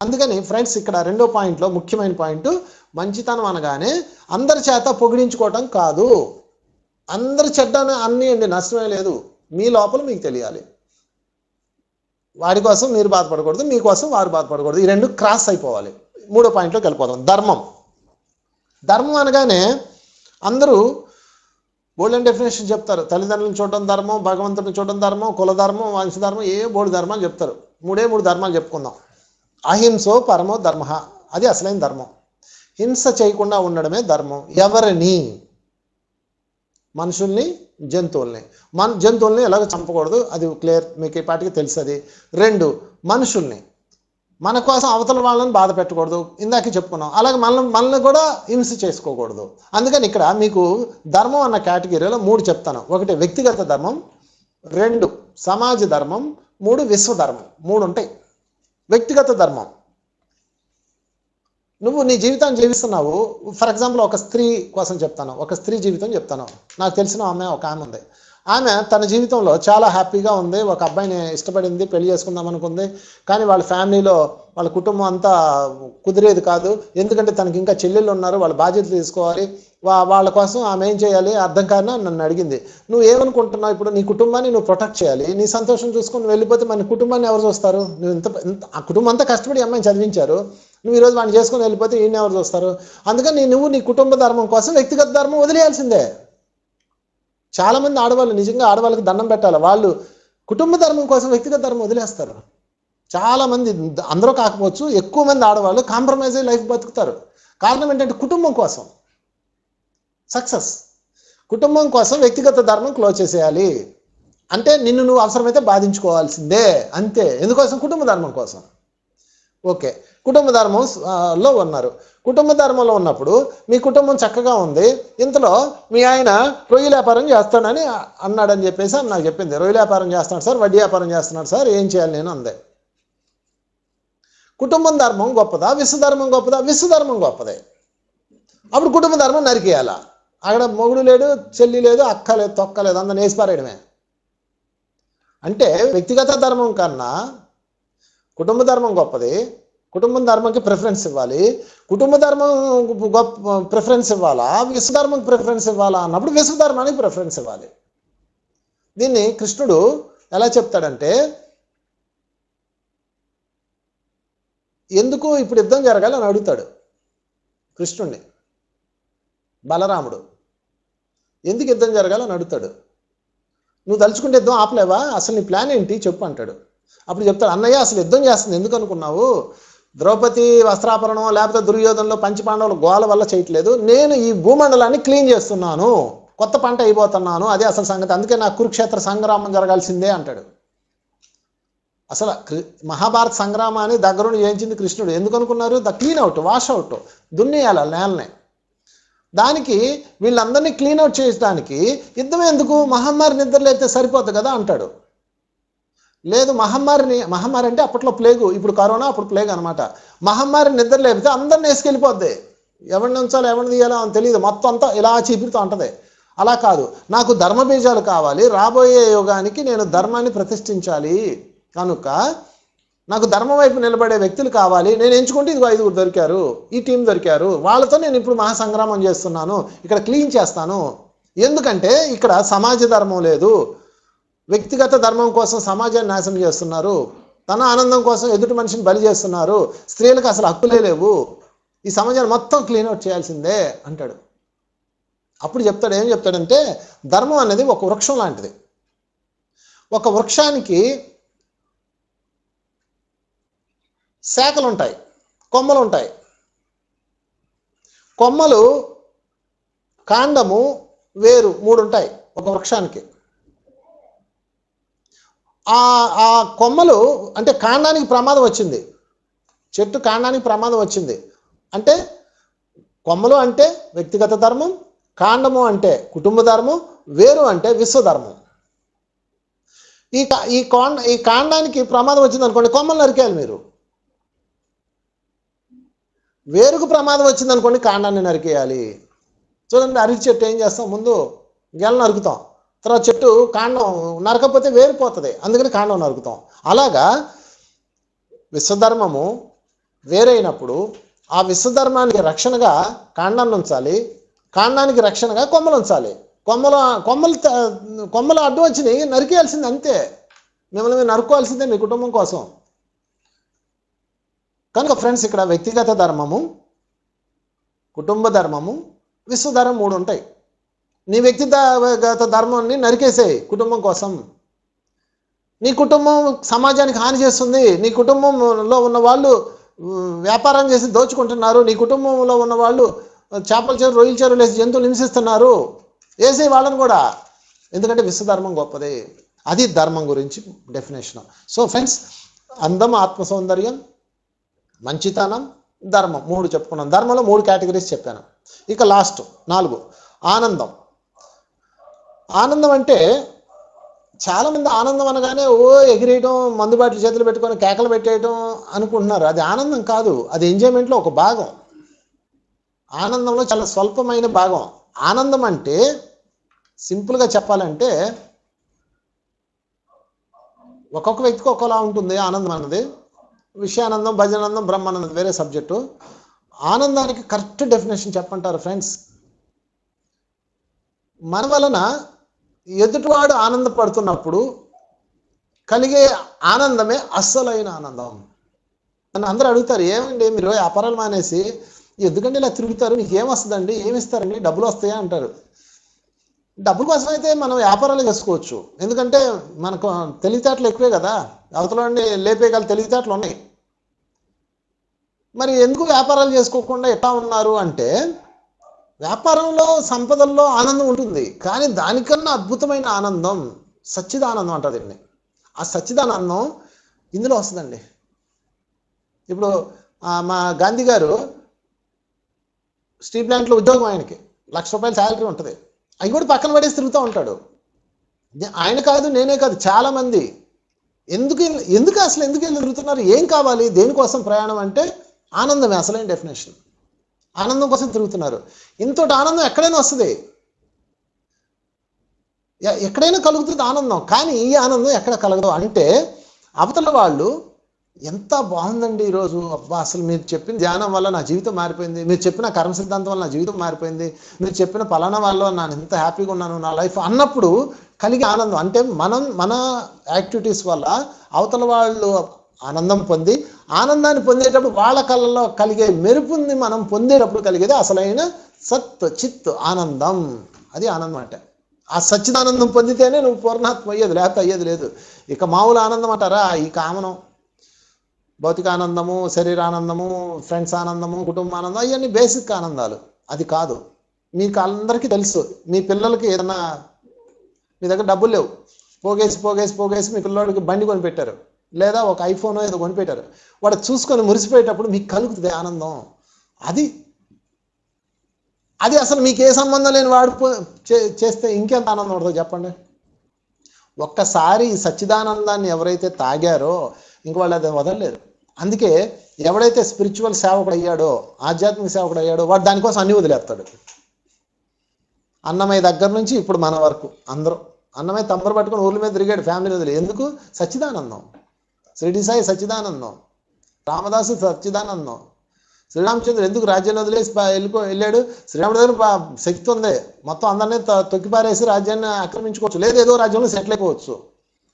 Speaker 1: అందుకని ఫ్రెండ్స్ ఇక్కడ రెండో పాయింట్లో ముఖ్యమైన పాయింట్, మంచితనం అనగానే అందరి చేత పొగిడించుకోవటం కాదు, అందరు చెడ్డ అన్నీ అండి, నష్టమే లేదు. మీ లోపల మీకు తెలియాలి. వాడి కోసం మీరు బాధపడకూడదు, మీకోసం వారు బాధపడకూడదు. ఈ రెండు క్రాస్ అయిపోవాలి. మూడో పాయింట్లోకి వెళ్ళిపోదాం. ధర్మం. ధర్మం అనగానే అందరూ బోల్డెన్ డెఫినేషన్ చెప్తారు. తల్లిదండ్రులను చూడడం ధర్మం, భగవంతుడిని చూడడం ధర్మం, కుల ధర్మం, వంశధర్మం, మూడు ధర్మాలు చెప్తారు. మూడు ధర్మాలు చెప్పుకుందాం. అహింసో పరమో ధర్మ, అది అసలైన ధర్మం. హింస చేయకుండా ఉండడమే ధర్మం. ఎవరిని? మనుషుల్ని, జంతువుల్ని. జంతువుల్ని ఎలాగో చంపకూడదు, అది క్లియర్, మీకు ఈ పాటికి తెలుసు. 2, మనుషుల్ని మన కోసం అవతల వాళ్ళని బాధ పెట్టకూడదు, ఇందాక చెప్పుకున్నాం. అలాగే మనల్ని కూడా హింస చేసుకోకూడదు. అందుకని ఇక్కడ మీకు ధర్మం అన్న కేటగిరీలో 3 చెప్తాను. 1 వ్యక్తిగత ధర్మం, 2 సమాజ ధర్మం, 3 విశ్వధర్మం. 3 ఉంటాయి. వ్యక్తిగత ధర్మం, నువ్వు నీ జీవితాన్ని జీవిస్తున్నావు. ఫర్ ఎగ్జాంపుల్ ఒక స్త్రీ కోసం చెప్తాను, ఒక స్త్రీ జీవితం చెప్తాను. నాకు తెలిసిన ఒక ఆమె ఉంది. ఆమె తన జీవితంలో చాలా హ్యాపీగా ఉంది. ఒక అబ్బాయిని ఇష్టపడింది, పెళ్లి చేసుకుందాం అనుకుంది. కానీ వాళ్ళ ఫ్యామిలీలో వాళ్ళ కుటుంబం అంతా కుదిరేది కాదు. ఎందుకంటే తనకి ఇంకా చెల్లెళ్ళు ఉన్నారు, వాళ్ళ బాధ్యతలు తీసుకోవాలి. వాళ్ళ కోసం ఆమె ఏం చేయాలి అర్థం కాని నన్ను అడిగింది. నువ్వు ఏమనుకుంటున్నావు? ఇప్పుడు నీ కుటుంబాన్ని నువ్వు ప్రొటెక్ట్ చేయాలి, నీ సంతోషం చూసుకొని వెళ్ళిపోతే మన కుటుంబాన్ని ఎవరు చూస్తారు? నువ్వు ఆ కుటుంబం అంతా కష్టపడి అమ్మాయిని చదివించారు, నువ్వు ఈరోజు వాడిని చేసుకొని వెళ్ళిపోతే ఈయన ఎవరు చూస్తారు? అందుకని నువ్వు నీ కుటుంబ ధర్మం కోసం వ్యక్తిగత ధర్మం వదిలేయాల్సిందే. చాలామంది ఆడవాళ్ళు నిజంగా ఆడవాళ్ళకి దండం పెట్టాలి, వాళ్ళు కుటుంబ ధర్మం కోసం వ్యక్తిగత ధర్మం వదిలేస్తారు. చాలామంది, అందరూ కాకపోవచ్చు, ఎక్కువ మంది ఆడవాళ్ళు కాంప్రమైజ్ అయ్యి లైఫ్ బతుకుతారు. కారణం ఏంటంటే కుటుంబం కోసం సక్సెస్, కుటుంబం కోసం వ్యక్తిగత ధర్మం క్లోజ్ చేసేయాలి. అంటే నిన్ను నువ్వు అవసరమైతే బాధించుకోవాల్సిందే, అంతే. ఎందుకోసం? కుటుంబ ధర్మం కోసం. ఓకే, కుటుంబ ధర్మంలో ఉన్నారు. కుటుంబ ధర్మంలో ఉన్నప్పుడు మీ కుటుంబం చక్కగా ఉంది. ఇంతలో మీ ఆయన రొయ్యల వ్యాపారం చేస్తానని అన్నాడని చెప్పేసి నాకు చెప్పింది. రొయ్యల వ్యాపారం చేస్తున్నాడు సార్, వడ్డీ వ్యాపారం చేస్తున్నాడు సార్, ఏం చేయాలి నేను అందే. కుటుంబం ధర్మం గొప్పదా, విశ్వధర్మం గొప్పదా? విశ్వధర్మం గొప్పదే. అప్పుడు కుటుంబ ధర్మం నరికేయాలా? అక్కడ మొగుడు లేడు, చెల్లి లేదు, అక్క లేదు, తొక్క లేదు, అందరిని వేసిపారేయడమే. అంటే వ్యక్తిగత ధర్మం కన్నా కుటుంబ ధర్మం గొప్పది. కుటుంబం ధర్మంకి ప్రిఫరెన్స్ ఇవ్వాలి. కుటుంబ ధర్మం ప్రిఫరెన్స్ ఇవ్వాలా, విశ్వధర్మంకి ప్రిఫరెన్స్ ఇవ్వాలా అన్నప్పుడు విశ్వధర్మానికి ప్రిఫరెన్స్ ఇవ్వాలి. దీన్ని కృష్ణుడు ఎలా చెప్తాడంటే, ఎందుకు ఇప్పుడు యుద్ధం జరగాలి అని అడుగుతాడు కృష్ణుడిని. బలరాముడు ఎందుకు యుద్ధం జరగాలని అడుగుతాడు. నువ్వు తలుచుకుంటే యుద్ధం ఆపలేవా, అసలు నీ ప్లాన్ ఏంటి చెప్పు అంటాడు. అప్పుడు చెప్తాడు, అన్నయ్య అసలు యుద్ధం చేస్తుంది ఎందుకు అనుకున్నావు? ద్రౌపది వస్త్రాపరణం లేకపోతే దుర్యోధనలో పంచపాండవుల గోల వల్ల చేయట్లేదు, నేను ఈ భూమండలాన్ని క్లీన్ చేస్తున్నాను, కొత్త పంట అయిపోతున్నాను, అదే అసలు సంగతి. అందుకే నాకు కురుక్షేత్ర సంగ్రామం జరగాల్సిందే అంటాడు. అసలు మహాభారత సంగ్రామాన్ని దగ్గరుండి చేయించింది కృష్ణుడు. ఎందుకు అనుకున్నారు? The clean out, wash out, దున్నేయాలి నేలని. దానికి వీళ్ళందరినీ క్లీన్ అవుట్ చేయడానికి యుద్ధం ఎందుకు? మహమ్మారి నిద్రలేస్తే సరిపోతుంది కదా అంటాడు. లేదు, మహమ్మారి అంటే అప్పట్లో ప్లేగు, ఇప్పుడు కరోనా, అప్పుడు ప్లేగ్ అనమాట. మహమ్మారి నిద్ర లేపితే అందరిని వేసుకెళ్ళిపోద్ది. ఎవరిని ఉంచాలో ఎవరిని తీయాలో అని తెలియదు, మొత్తం అంతా ఇలా చీపిరితో ఉంటుంది. అలా కాదు, నాకు ధర్మబీజాలు కావాలి, రాబోయే యుగానికి నేను ధర్మాన్ని ప్రతిష్ఠించాలి, కనుక నాకు ధర్మం వైపు నిలబడే వ్యక్తులు కావాలి. నేను ఎంచుకుంటే ఇది 5 దొరికారు, ఈ టీం దొరికారు, వాళ్ళతో నేను ఇప్పుడు మహాసంగ్రామం చేస్తున్నాను, ఇక్కడ క్లీన్ చేస్తాను. ఎందుకంటే ఇక్కడ సమాజ ధర్మం లేదు, వ్యక్తిగత ధర్మం కోసం సమాజాన్ని నాశనం చేస్తున్నారు, తన ఆనందం కోసం ఎదుటి మనిషిని బలి చేస్తున్నారు, స్త్రీలకు అసలు హక్కులే లేవు, ఈ సమాజాన్ని మొత్తం క్లీన్ అవుట్ చేయాల్సిందే అంటాడు. అప్పుడు చెప్తాడు, ఏం చెప్తాడంటే, ధర్మం అనేది ఒక వృక్షం లాంటిది. ఒక వృక్షానికి శాఖలు ఉంటాయి, కొమ్మలు ఉంటాయి. కొమ్మలు, కాండము, వేరు 3 ఉంటాయి ఒక వృక్షానికి. ఆ కొమ్మలు అంటే కాండానికి ప్రమాదం వచ్చింది, చెట్టు కాండానికి ప్రమాదం వచ్చింది అంటే, కొమ్మలు అంటే వ్యక్తిగత ధర్మం, కాండము అంటే కుటుంబ ధర్మం, వేరు అంటే విశ్వధర్మం. ఈ కాండానికి ప్రమాదం వచ్చింది అనుకోండి, కొమ్మలు నరికేయాలి మీరు. వేరుకు ప్రమాదం వచ్చింది అనుకోండి, కాండాన్ని నరికేయాలి. చూడండి, అరటి చెట్టు ఏం చేస్తాం? ముందు గెల నరుకుతాం, తర్వాత చెట్టు కాండం నరకపోతే వేరిపోతుంది, అందుకని కాండం నరుకుతాం. అలాగా విశ్వధర్మము వేరైనప్పుడు ఆ విశ్వధర్మానికి రక్షణగా కాండాన్ని ఉంచాలి, కాండానికి రక్షణగా కొమ్మలు ఉంచాలి. కొమ్మలు కొమ్మలు అడ్డు వచ్చినాయి, నరికేయాల్సింది అంతే. మిమ్మల్ని మీరు నరుకోవాల్సిందే మీ కుటుంబం కోసం. కనుక ఫ్రెండ్స్, ఇక్కడ వ్యక్తిగత ధర్మము, కుటుంబ ధర్మము, విశ్వధర్మం 3 ఉంటాయి. నీ వ్యక్తిగత ధర్మాన్ని నరికేసేయి కుటుంబం కోసం. నీ కుటుంబం సమాజానికి హాని చేస్తుంది, నీ కుటుంబంలో ఉన్న వాళ్ళు వ్యాపారం చేసి దోచుకుంటున్నారు, నీ కుటుంబంలో ఉన్న వాళ్ళు చేపల చెరువు, రొయ్యల చెరువులు వేసి జంతువులు హింసిస్తున్నారు, వేసే వాళ్ళని కూడా. ఎందుకంటే విశ్వధర్మం గొప్పది. అది ధర్మం గురించి డెఫినేషన్. సో ఫ్రెండ్స్, అందం, ఆత్మ సౌందర్యం, మంచితనం, ధర్మం 3 చెప్పుకున్నాం. ధర్మంలో 3 కేటగిరీస్ చెప్పాను. ఇక లాస్ట్ 4 ఆనందం. ఆనందం అంటే చాలామంది ఆనందం అనగానే ఎగిరేయటం, మందుబాట్లు చేతులు పెట్టుకొని కేకలు పెట్టేయటం అనుకుంటున్నారు. అది ఆనందం కాదు, అది ఎంజాయ్మెంట్లో ఒక భాగం. ఆనందంలో చాలా స్వల్పమైన భాగం. ఆనందం అంటే సింపుల్గా చెప్పాలంటే ఒక్కొక్క వ్యక్తికి ఒక్కోలా ఉంటుంది ఆనందం అన్నది. విషయానందం, భజనానందం, బ్రహ్మానందం వేరే సబ్జెక్టు. ఆనందానికి కరెక్ట్ డెఫినేషన్ చెప్పంటారు ఫ్రెండ్స్. మన వలన ఎదుటివాడు ఆనందపడుతున్నప్పుడు కలిగే ఆనందమే అస్సలైన ఆనందం. నన్ను అందరూ అడుగుతారు, ఏమండి మీరు వ్యాపారాలు మానేసి ఎందుకంటే ఇలా తిరుగుతారు, మీకు ఏమొస్తుందండి, ఏమిస్తారండి, డబ్బులు వస్తాయా అంటారు. డబ్బుల కోసం అయితే మనం వ్యాపారాలు చేసుకోవచ్చు. ఎందుకంటే మనకు తెలివితేటలు ఎక్కువే కదా, అవతలని లేపేయగల తెలివితేటలు ఉన్నాయి. మరి ఎందుకు వ్యాపారాలు చేసుకోకుండా ఎట్లా ఉన్నారు అంటే, వ్యాపారంలో సంపదల్లో ఆనందం ఉంటుంది, కానీ దానికన్నా అద్భుతమైన ఆనందం సచ్చిదానందం అంటారు దీన్ని. ఆ సచ్చిదానందం ఇందులో వస్తుందండి. ఇప్పుడు మా గాంధీ గారు స్టీల్ ప్లాంట్లో ఉద్యోగం, ఆయనకి ₹1,00,000 శాలరీ ఉంటుంది. అవి కూడా పక్కన పడేసి తిరుగుతూ ఉంటాడు. ఆయన కాదు, నేనే కాదు, చాలామంది. ఎందుకు అసలు ఎందుకు తిరుగుతున్నారు, ఏం కావాలి, దేనికోసం ప్రయాణం అంటే ఆనందమే అసలైన డెఫినేషన్. ఆనందం కోసం తిరుగుతున్నారు. ఇంతటి ఆనందం ఎక్కడైనా వస్తుంది, ఎక్కడైనా కలుగుతుంది ఆనందం. కానీ ఈ ఆనందం ఎక్కడ కలగదు అంటే, అవతల వాళ్ళు ఎంత బాగుందండి ఈరోజు, అబ్బా అసలు మీరు చెప్పిన ధ్యానం వల్ల నా జీవితం మారిపోయింది, మీరు చెప్పిన కర్మ సిద్ధాంతం వల్ల నా జీవితం మారిపోయింది, మీరు చెప్పిన పలానా వల్ల నేను ఎంత హ్యాపీగా ఉన్నాను నా లైఫ్ అన్నప్పుడు కలిగే ఆనందం. అంటే మన యాక్టివిటీస్ వల్ల అవతల వాళ్ళు ఆనందం పొంది, ఆనందాన్ని పొందేటప్పుడు వాళ్ళ కళ్ళలో కలిగే మెరుపుని మనం పొందేటప్పుడు కలిగేది అసలైన సత్ చిత్ ఆనందం. అది ఆనందం అంటే. ఆ సచ్చిదానందం పొందితేనే నువ్వు పూర్ణాత్మ అయ్యేది, లేకపోతే అయ్యేది లేదు. ఇక మామూలు ఆనందం అంటారా, ఈ కామనం, భౌతిక ఆనందము, శరీరానందము, ఫ్రెండ్స్ ఆనందము, కుటుంబ ఆనందం, అవన్నీ బేసిక్ ఆనందాలు. అది కాదు. మీకు అందరికీ తెలుసు, మీ పిల్లలకి ఏదన్నా, మీ దగ్గర డబ్బులు లేవు, పోగేసి మీ పిల్లవాడికి బండి కొనిపెట్టారు, లేదా ఒక ఐఫోన్ ఏదో కొనిపెట్టారు, వాడు చూసుకొని మురిసిపోయేటప్పుడు మీకు కలుగుతుంది ఆనందం. అది అసలు మీకు ఏ సంబంధం లేని వాడు చేస్తే ఇంకెంత ఆనందం పడుతుందో చెప్పండి. ఒక్కసారి ఈ సచ్చిదానందాన్ని ఎవరైతే తాగారో ఇంక వాళ్ళు అది వదలలేరు. అందుకే ఎవడైతే స్పిరిచువల్ సేవకుడు అయ్యాడో, ఆధ్యాత్మిక సేవకుడు అయ్యాడో, వాడు దానికోసం అన్ని వదిలేస్తాడు. అన్నమయ్య దగ్గర నుంచి ఇప్పుడు మన వరకు అందరూ. అన్నమయ్య తమ్మరు పట్టుకొని ఊళ్ళ మీద తిరిగాడు ఫ్యామిలీ వదిలి. ఎందుకు? సచ్చిదానందం. షిరిడి సాయి సచ్చిదానందం, రామదాసు సచ్చిదానందం. శ్రీరామచంద్రుడు ఎందుకు రాజ్యాన్ని వదిలేసి వెళ్ళాడు? శ్రీరాముడి దగ్గర శక్తి ఉంది, మొత్తం అందరినీ తొక్కిపారేసి రాజ్యాన్ని ఆక్రమించుకోవచ్చు, లేదా ఏదో రాజ్యంలో సెటిల్ అయిపోవచ్చు.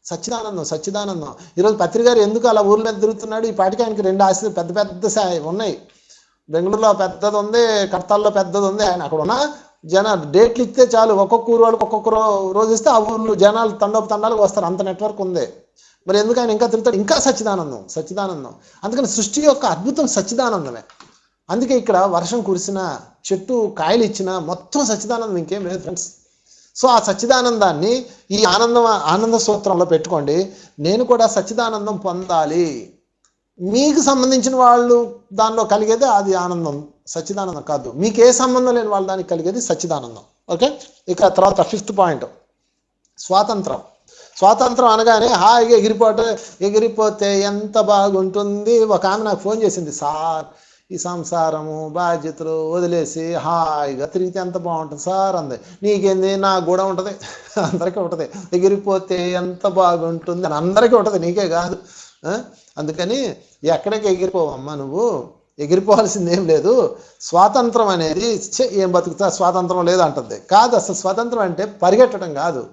Speaker 1: సచ్చిదానందం. ఈరోజు పత్రికారు ఎందుకు అలా ఊర్ల మీద తిరుగుతున్నాడు? ఈ పాటికి ఆయనకి 2 ఆస్తులు పెద్ద ఉన్నాయి. బెంగళూరులో పెద్దది ఉంది, కడతాల్లో పెద్దది ఉంది. ఆయన అక్కడ ఉన్న డేట్లు ఇస్తే చాలు, ఒక్కొక్క ఊరు వాళ్ళకి ఒక్కొక్క రోజు ఇస్తే ఆ ఊర్లు జనాలు తండాలకు వస్తారు, అంత నెట్వర్క్ ఉంది. మరి ఎందుకు ఆయన ఇంకా తిరుగుతాడు? ఇంకా సచ్చిదానందం. అందుకని సృష్టి యొక్క అద్భుతం సచ్చిదానందమే. అందుకే ఇక్కడ వర్షం కురిసిన, చెట్టు కాయలు ఇచ్చిన, మొత్తం సచ్చిదానందం, ఇంకేం లేదు ఫ్రెండ్స్. సో ఆ సచ్చిదానందాన్ని ఈ ఆనంద సూత్రంలో పెట్టుకోండి. నేను కూడా సచ్చిదానందం పొందాలి. మీకు సంబంధించిన వాళ్ళు దానిలో కలిగేది అది ఆనందం, సచ్చిదానందం కాదు. మీకు ఏ సంబంధం లేని వాళ్ళ దానికి కలిగేది సచ్చిదానందం. ఓకే. ఇక తర్వాత 5th పాయింట్, స్వాతంత్రం అనగానే హాయిగా ఎగిరిపోతే ఎంత బాగుంటుంది. ఒక ఆమె నాకు ఫోన్ చేసింది, సార్ ఈ సంసారము బాధ్యతలు వదిలేసి హాయిగా తిరిగితే ఎంత బాగుంటుంది సార్ అంది. నీకేంది? నాకు కూడా ఉంటుంది, అందరికీ ఉంటుంది. ఎగిరిపోతే ఎంత బాగుంటుంది అని అందరికీ ఉంటుంది, నీకే కాదు. అందుకని ఎక్కడికి ఎగిరిపోవమ్మా నువ్వు, ఎగిరిపోవాల్సింది ఏం లేదు. స్వాతంత్రం అనేది ఏం బతుకుతా స్వాతంత్రం లేదు అంటుంది. కాదు, అసలు స్వతంత్రం అంటే పరిగెట్టడం కాదు.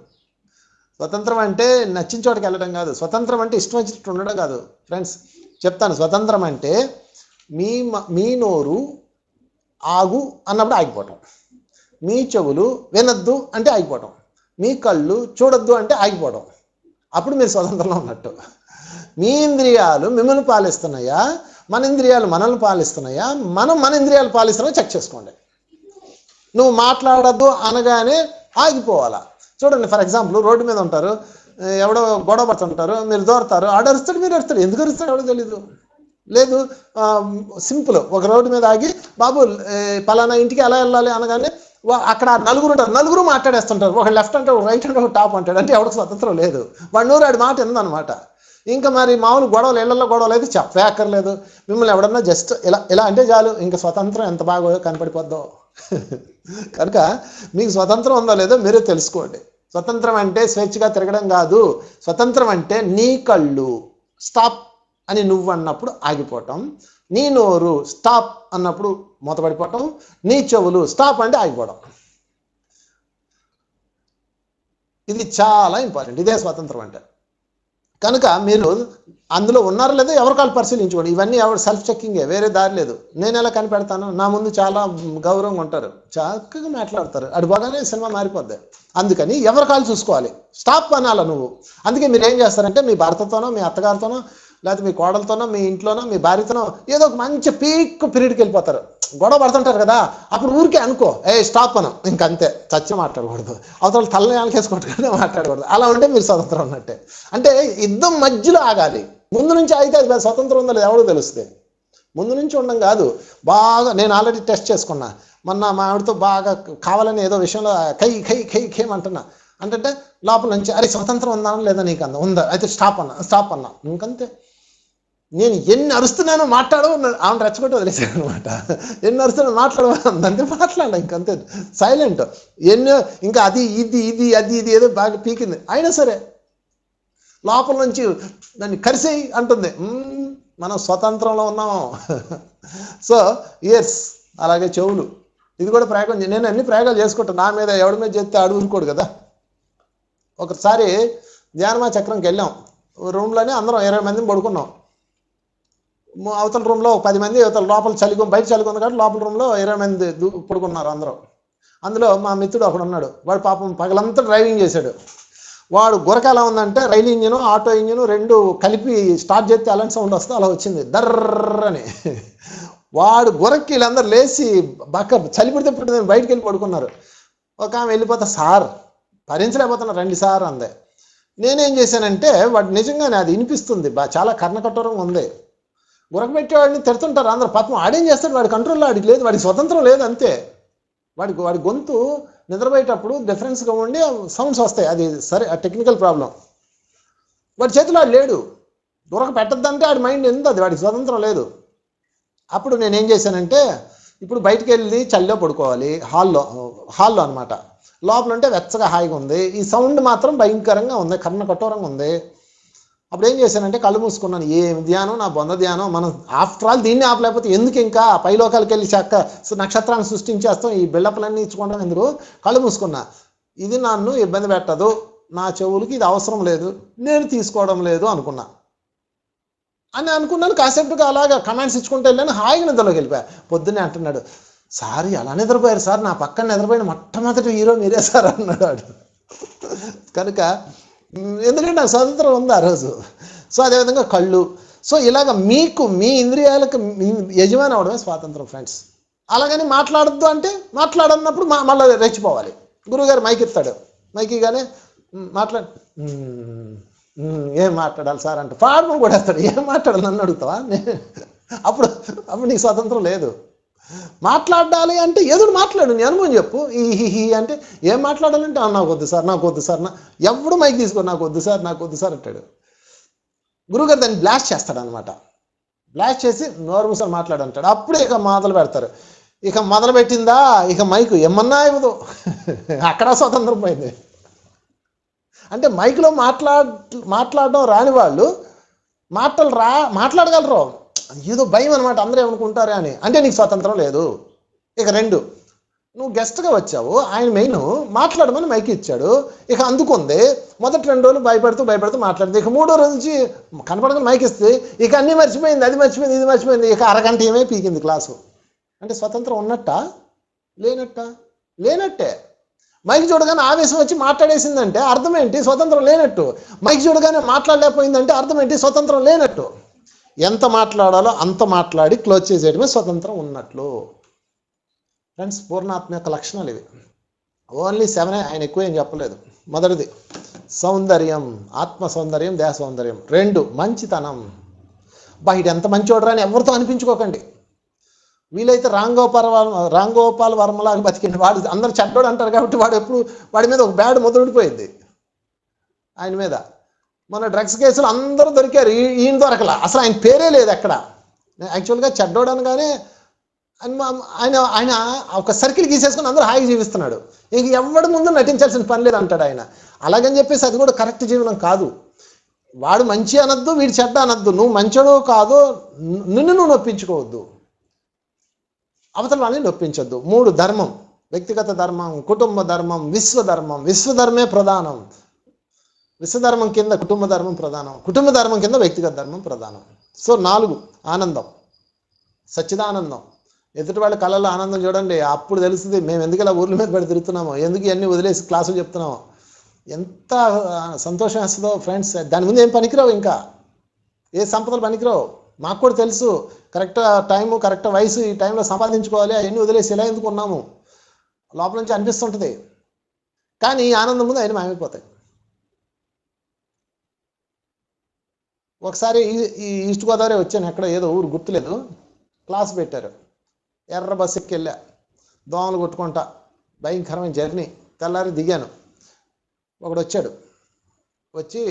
Speaker 1: స్వతంత్రం అంటే నచ్చిన చోటుకి వెళ్ళడం కాదు. స్వతంత్రం అంటే ఇష్టం వచ్చినట్టు ఉండడం కాదు. ఫ్రెండ్స్ చెప్తాను, స్వతంత్రం అంటే మీ నోరు ఆగు అన్నప్పుడు ఆగిపోవటం, మీ చెవులు వినొద్దు అంటే ఆగిపోవటం, మీ కళ్ళు చూడొద్దు అంటే ఆగిపోవడం. అప్పుడు మీరు స్వతంత్రంలో ఉన్నట్టు. మీ ఇంద్రియాలు మిమ్మల్ని పాలిస్తున్నాయా, మన ఇంద్రియాలు మనల్ని పాలిస్తున్నాయా, మనం మన ఇంద్రియాలు పాలిస్తున్నాయా చెక్ చేసుకోండి. నువ్వు మాట్లాడద్దు అనగానే ఆగిపోవాలా. చూడండి, ఫర్ ఎగ్జాంపుల్ రోడ్డు మీద ఉంటారు, ఎవడో గొడవ పడుతుంటారు, మీరు దూరతారు, ఆడు అరుస్తాడు, మీరు అరుస్తాడు. ఎందుకు అరుస్తాడు ఎవడో తెలీదు. లేదు, సింపుల్, ఒక రోడ్డు మీద ఆగి బాబు పలానా ఇంటికి ఎలా వెళ్ళాలి అనగానే అక్కడ నలుగురు ఉంటారు, నలుగురు మాట్లాడేస్తుంటారు. ఒక లెఫ్ట్ అంటే ఒక రైట్ అంటే ఒక టాప్ అంటాడు. అంటే ఎవరికి స్వతంత్రం లేదు. వాడి నూరు ఆడి మాట ఎందనమాట. ఇంకా మరి మామూలు గొడవలు, ఇళ్లలో గొడవలు అయితే చెప్పే అక్కర్లేదు. మిమ్మల్ని ఎవడన్నా జస్ట్ ఇలా అంటే చాలు, ఇంకా స్వతంత్రం ఎంత బాగా కనపడిపోద్దో. కనుక మీకు స్వతంత్రం ఉందో లేదో మీరే తెలుసుకోండి. స్వతంత్రం అంటే స్వేచ్ఛగా తిరగడం కాదు. స్వతంత్రం అంటే నీ కళ్ళు స్టాప్ అని నువ్వు అన్నప్పుడు ఆగిపోవటం, నీ నోరు స్టాప్ అన్నప్పుడు మూతపడిపోవటం, నీ చెవులు స్టాప్ అంటే ఆగిపోవడం. ఇది చాలా ఇంపార్టెంట్. ఇదే స్వతంత్రం అంటే. కనుక మీరు అందులో ఉన్నారో లేదో ఎవరికాలు పరిశీలించుకోండి. ఇవన్నీ ఎవరు సెల్ఫ్ చెక్కింగే, వేరే దారి లేదు. నేను ఎలా కనిపెడతాను? నా ముందు చాలా గౌరవంగా ఉంటారు, చక్కగా మాట్లాడతారు, అటు బాగానే సినిమా మారిపోద్ది. అందుకని ఎవరికాలు చూసుకోవాలి, స్టాప్ అనాల నువ్వు. అందుకే మీరు ఏం చేస్తారంటే మీ భర్తతోనో, మీ అత్తగారితోనో, లేకపోతే మీ కోడలతోనో, మీ ఇంట్లోనో, మీ భార్యతోనో ఏదో ఒక మంచి పీక్ పీరియడ్కి వెళ్ళిపోతారు. గొడవ పడుతుంటారు కదా, అప్పుడు ఊరికే అనుకో, స్టాప్ అనం, ఇంకంతే, చచ్చి మాట్లాడకూడదు, అవతల తలని ఆలకేసుకుంటుగానే మాట్లాడకూడదు. అలా ఉంటే మీరు స్వతంత్రం ఉన్నట్టే. అంటే యుద్ధం మధ్యలో ఆగాలి. ముందు నుంచి అయితే అది స్వతంత్రం ఉందో లేదు ఎవడో తెలుస్తుంది. ముందు నుంచి ఉండడం కాదు. బాగా నేను ఆల్రెడీ టెస్ట్ చేసుకున్నా. మొన్న మా ఆవిడతో బాగా కావాలని ఏదో విషయంలో ఖై అంటున్నా. అంటే లోపల నుంచి అరే స్వతంత్రం ఉందా లేదా నీకు ఉందా, అయితే స్టాప్ అన్నా ఇంకంతే. నేను ఎన్ని అరుస్తున్నానో మాట్లాడో ఆమె రెచ్చగొట్టి వదిలేసాను అనమాట. ఎన్ని అరుస్తున్నానో మాట్లాడమంటే మాట్లాడాలి, ఇంకంతే సైలెంట్. ఎన్నో ఇంకా అది ఏదో బాగా పీకింది, అయినా సరే లోపల నుంచి దాన్ని కరిసేయి అంటుంది. మనం స్వతంత్రంలో ఉన్నాం. సో ఇయర్స్, అలాగే చెవులు, ఇది కూడా ప్రయోగం. నేను అన్ని ప్రయోగాలు చేసుకుంటాను. నా మీద ఎవడి మీద చేస్తే ఆడు ఊరుకోడు కదా. ఒకసారి ధ్యానమా చక్రంకి వెళ్ళాం. రూమ్లోనే అందరం 20 మందిని పడుకున్నాం. అవతల రూమ్లో 10 మంది, అవతల లోపల బయట చలిగుంది కాబట్టి లోపల రూమ్లో 20 మంది పడుకున్నారు అందరూ. అందులో మా మిత్రుడు ఒకడు ఉన్నాడు. వాడు పాపం పగలంతా డ్రైవింగ్ చేశాడు. వాడు గురక ఎలా ఉందంటే రైలు ఇంజిన్, ఆటో ఇంజిన్ రెండు కలిపి స్టార్ట్ చేస్తే అలాంటి సౌండ్ వస్తే అలా వచ్చింది, దర్రని. వాడు గురక్కి వీళ్ళందరూ లేచి బాగా చలి పెడితే బయటికి వెళ్ళి పడుకున్నారు. ఒక ఆమె వెళ్ళిపోతా, సార్ భరించలేకపోతున్నా, రండి సార్ అందే. నేనేం చేశానంటే వాడు నిజంగానే అది వినిపిస్తుంది, చాలా కర్ణకఠోరంగా ఉంది. గురకబెట్టేవాడిని తిడుతుంటారు అందరూ. పాపం ఆడేం చేస్తాడు, వాడి కంట్రోల్లో ఆడికి లేదు, వాడికి స్వతంత్రం లేదు అంతే. వాడి గొంతు నిద్రపోయేటప్పుడు డిఫరెన్స్గా ఉండి సౌండ్స్ వస్తాయి, అది సరే, ఆ టెక్నికల్ ప్రాబ్లం. వాడి చేతిలో ఆడు లేడు. గురక పెట్టద్దంటే ఆడి మైండ్ ఎంత, అది వాడికి స్వతంత్రం లేదు. అప్పుడు నేనేం చేశానంటే, ఇప్పుడు బయటికి వెళ్ళి చలిలో పడుకోవాలి, హాల్లో అనమాట. లోపల ఉంటే వెచ్చగా హాయిగా ఉంది, ఈ సౌండ్ మాత్రం భయంకరంగా ఉంది, కర్ణ కఠోరంగా ఉంది. అప్పుడు ఏం చేశానంటే కళ్ళు మూసుకున్నాను. ఏం ధ్యానం, నా బొంద ధ్యానం. మనం ఆఫ్టర్ ఆల్ దీన్ని ఆపలేకపోతే ఎందుకు, ఇంకా పైలోకాలకి వెళ్ళి నక్షత్రాన్ని సృష్టించేస్తాం, ఈ బిల్డప్లన్నీ ఇచ్చుకుంటాం ఎందుకు. కళ్ళు మూసుకున్నా. ఇది నన్ను ఇబ్బంది పెట్టదు, నా చెవులకి ఇది అవసరం లేదు, నేను తీసుకోవడం లేదు అనుకున్నాను. కాసేపుగా అలాగా కమెంట్స్ ఇచ్చుకుంటూ వెళ్ళాను, హాయిగా నిద్రలోకి వెళ్ళిపోయా. పొద్దున్నే అంటున్నాడు, సార్ ఎలా నిద్రపోయారు సార్, నా పక్కన నిద్రపోయిన మొట్టమొదటి హీరో మీరే సార్ అన్నాడు వాడు. కనుక ఎందుకంటే నాకు స్వతంత్రం ఉంది ఆ రోజు. సో అదేవిధంగా కళ్ళు. సో ఇలాగ మీకు మీ ఇంద్రియాలకు యజమాని అవడమే స్వాతంత్రం ఫ్రెండ్స్. అలాగని మాట్లాడద్దు అంటే మాట్లాడన్నప్పుడు మళ్ళీ రెచ్చిపోవాలి. గురువుగారు మైక్ ఇస్తాడు, మైక్ ఇగానే ఏం మాట్లాడాలి సార్ అంటే పాడమని కూడా వేస్తాడు. ఏం మాట్లాడాలి నన్ను అడుగుతావా? అప్పుడు నీకు స్వాతంత్రం లేదు. మాట్లాడాలి అంటే ఎదురు మాట్లాడు, నీ అనుభవం చెప్పు. ఈ అంటే ఏం మాట్లాడాలంటే నాకు వద్దు సార్ ఎవడు మైక్ తీసుకో, నాకు వద్దు సార్ అంటాడు. గురువుగారు దాన్ని బ్లాస్ట్ చేస్తాడు అనమాట. బ్లాస్ట్ చేసి నోరు మూసలు మాట్లాడంటాడు. అప్పుడే ఇక మొదలు పెడతారు. ఇక మొదలు పెట్టిందా ఇక మైకు ఏమన్నా ఇవ్వదు. అక్కడ స్వతంత్రం పోయింది. అంటే మైక్లో మాట్లాడడం రాని వాళ్ళు మాట్లాడగలరు. ఏదో భయం అనమాట, అందరూ ఏమనుకుంటారా అని. అంటే నీకు స్వతంత్రం లేదు. ఇక 2, నువ్వు గెస్ట్గా వచ్చావు, ఆయన మెయిన్ మాట్లాడమని మైక్ ఇచ్చాడు, ఇక అందుకుంది. మొదటి 2 రోజులు భయపడుతూ మాట్లాడింది. ఇక 3వ రోజు నుంచి కనపడకుండా మైక్ ఇస్తే ఇక అన్నీ మర్చిపోయింది, అది మర్చిపోయింది, ఇది మర్చిపోయింది. ఇక అరగంట ఏమే పీకింది క్లాసు. అంటే స్వతంత్రం ఉన్నట్టా? లేనట్టే. మైక్ చూడగానే ఆవేశం వచ్చి మాట్లాడేసిందంటే అర్థం ఏంటి? స్వతంత్రం లేనట్టు. మైక్ చూడగానే మాట్లాడలేకపోయిందంటే అర్థం ఏంటి? స్వతంత్రం లేనట్టు. ఎంత మాట్లాడాలో అంత మాట్లాడి క్లోజ్ చేసేయడమే స్వతంత్రం ఉన్నట్లు. ఫ్రెండ్స్, పూర్ణాత్మ యొక్క లక్షణాలు ఇవి. ఓన్లీ 7 ఆయన ఎక్కువ ఏం చెప్పలేదు. మొదటిది సౌందర్యం, ఆత్మ సౌందర్యం, దేహ సౌందర్యం. 2 మంచితనం. బయట ఎంత మంచివాడరా అని ఎవరితో అనిపించుకోకండి. వీలైతే రాంగోపాల్ వర్మలాగా బతికండి. వాడు అందరు చెడ్డోడు అంటారు కాబట్టి వాడి మీద ఒక బ్యాడ్ ముద్ర ఉండిపోయింది ఆయన మీద. మన డ్రగ్స్ కేసులు అందరూ దొరికారు, ఈయన దొరకలా. అసలు ఆయన పేరే లేదు ఎక్కడ. యాక్చువల్గా చెడ్డోడు అనగానే ఆయన ఒక సర్కిల్ గీసేసుకుని అందరూ హాయిగా జీవిస్తున్నాడు. ఇంక ఎవరి ముందు నటించాల్సిన పని లేదు అంటాడు ఆయన. అలాగని చెప్పేసి అది కూడా కరెక్ట్ జీవనం కాదు. వాడు మంచి అనొద్దు, వీడు చెడ్డ అనొద్దు. నువ్వు మంచోడు కాదు, నిన్ను నువ్వు నొప్పించుకోవద్దు, అవతల వాళ్ళని నొప్పించొద్దు. 3 ధర్మం, వ్యక్తిగత ధర్మం, కుటుంబ ధర్మం, విశ్వధర్మం. విశ్వధర్మే ప్రధానం. విశ్వధర్మం కింద కుటుంబ ధర్మం ప్రధానం, కుటుంబ ధర్మం కింద వ్యక్తిగత ధర్మం ప్రధానం. సో 4 ఆనందం, సచ్చిదానందం. ఎదుటి వాళ్ళ కళల్లో ఆనందం చూడండి, అప్పుడు తెలుస్తుంది మేము ఎందుకు ఇలా ఊర్ల మీద పడి తిరుగుతున్నామో, ఎందుకు ఇవన్నీ వదిలేసి క్లాసులు చెప్తున్నామో, ఎంత సంతోషం వేస్తుందో ఫ్రెండ్స్. దాని ముందు ఏం పనికిరావు, ఇంకా ఏ సంపదలు పనికిరావు. మాకు కూడా తెలుసు కరెక్ట్ టైము, కరెక్ట్ వయసు, ఈ టైంలో సంపాదించుకోవాలి, అవన్నీ వదిలేసి ఇలా ఎందుకు ఉన్నాము లోపల నుంచి అనిపిస్తుంటుంది. కానీ ఈ ఆనందం ముందు ఆయన మాయమైపోతాయి. ఒకసారి ఈ ఈస్ట్ గోదావరి వచ్చాను, ఎక్కడ ఏదో ఊరు గుర్తులేదు, క్లాస్ పెట్టారు. ఎర్ర బస్సు ఎక్కి వెళ్ళా, దోమలు కొట్టుకుంటా, భయంకరమైన జర్నీ. తెల్లారి దిగాను, ఒకడు వచ్చాడు. వచ్చి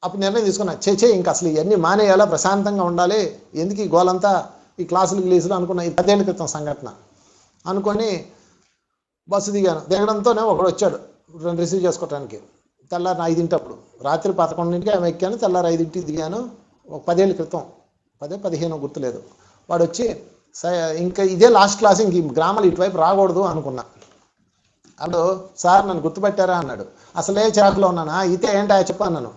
Speaker 1: అప్పుడు నిర్ణయం తీసుకున్నా, ఇంకా అసలు ఇవన్నీ మానేయాలా, ప్రశాంతంగా ఉండాలి, ఎందుకు ఈ గోలంతా, ఈ క్లాసులు గ్లీసులు అనుకున్నా. ఈ 10 ఏళ్ల క్రితం సంఘటన అనుకొని బస్సు దిగాను. దిగడంతోనే ఒకడు వచ్చాడు రిసీవ్ చేసుకోవటానికి. తెల్లారి 5 రాత్రి 11కి ఆమె ఎక్కాను, తెల్లారి 5 దిగాను. ఒక 10 ఏళ్ల క్రితం, 10-15 గుర్తులేదు. వాడు వచ్చి ఇంకా ఇదే లాస్ట్ క్లాస్, ఇంక ఈ గ్రామాలు ఇటువైపు రాకూడదు అనుకున్నా. అప్పుడు సార్ నన్ను గుర్తుపెట్టారా అన్నాడు. అసలే చిరాకులో ఉన్నానా, అయితే ఏంటా చెప్పాను.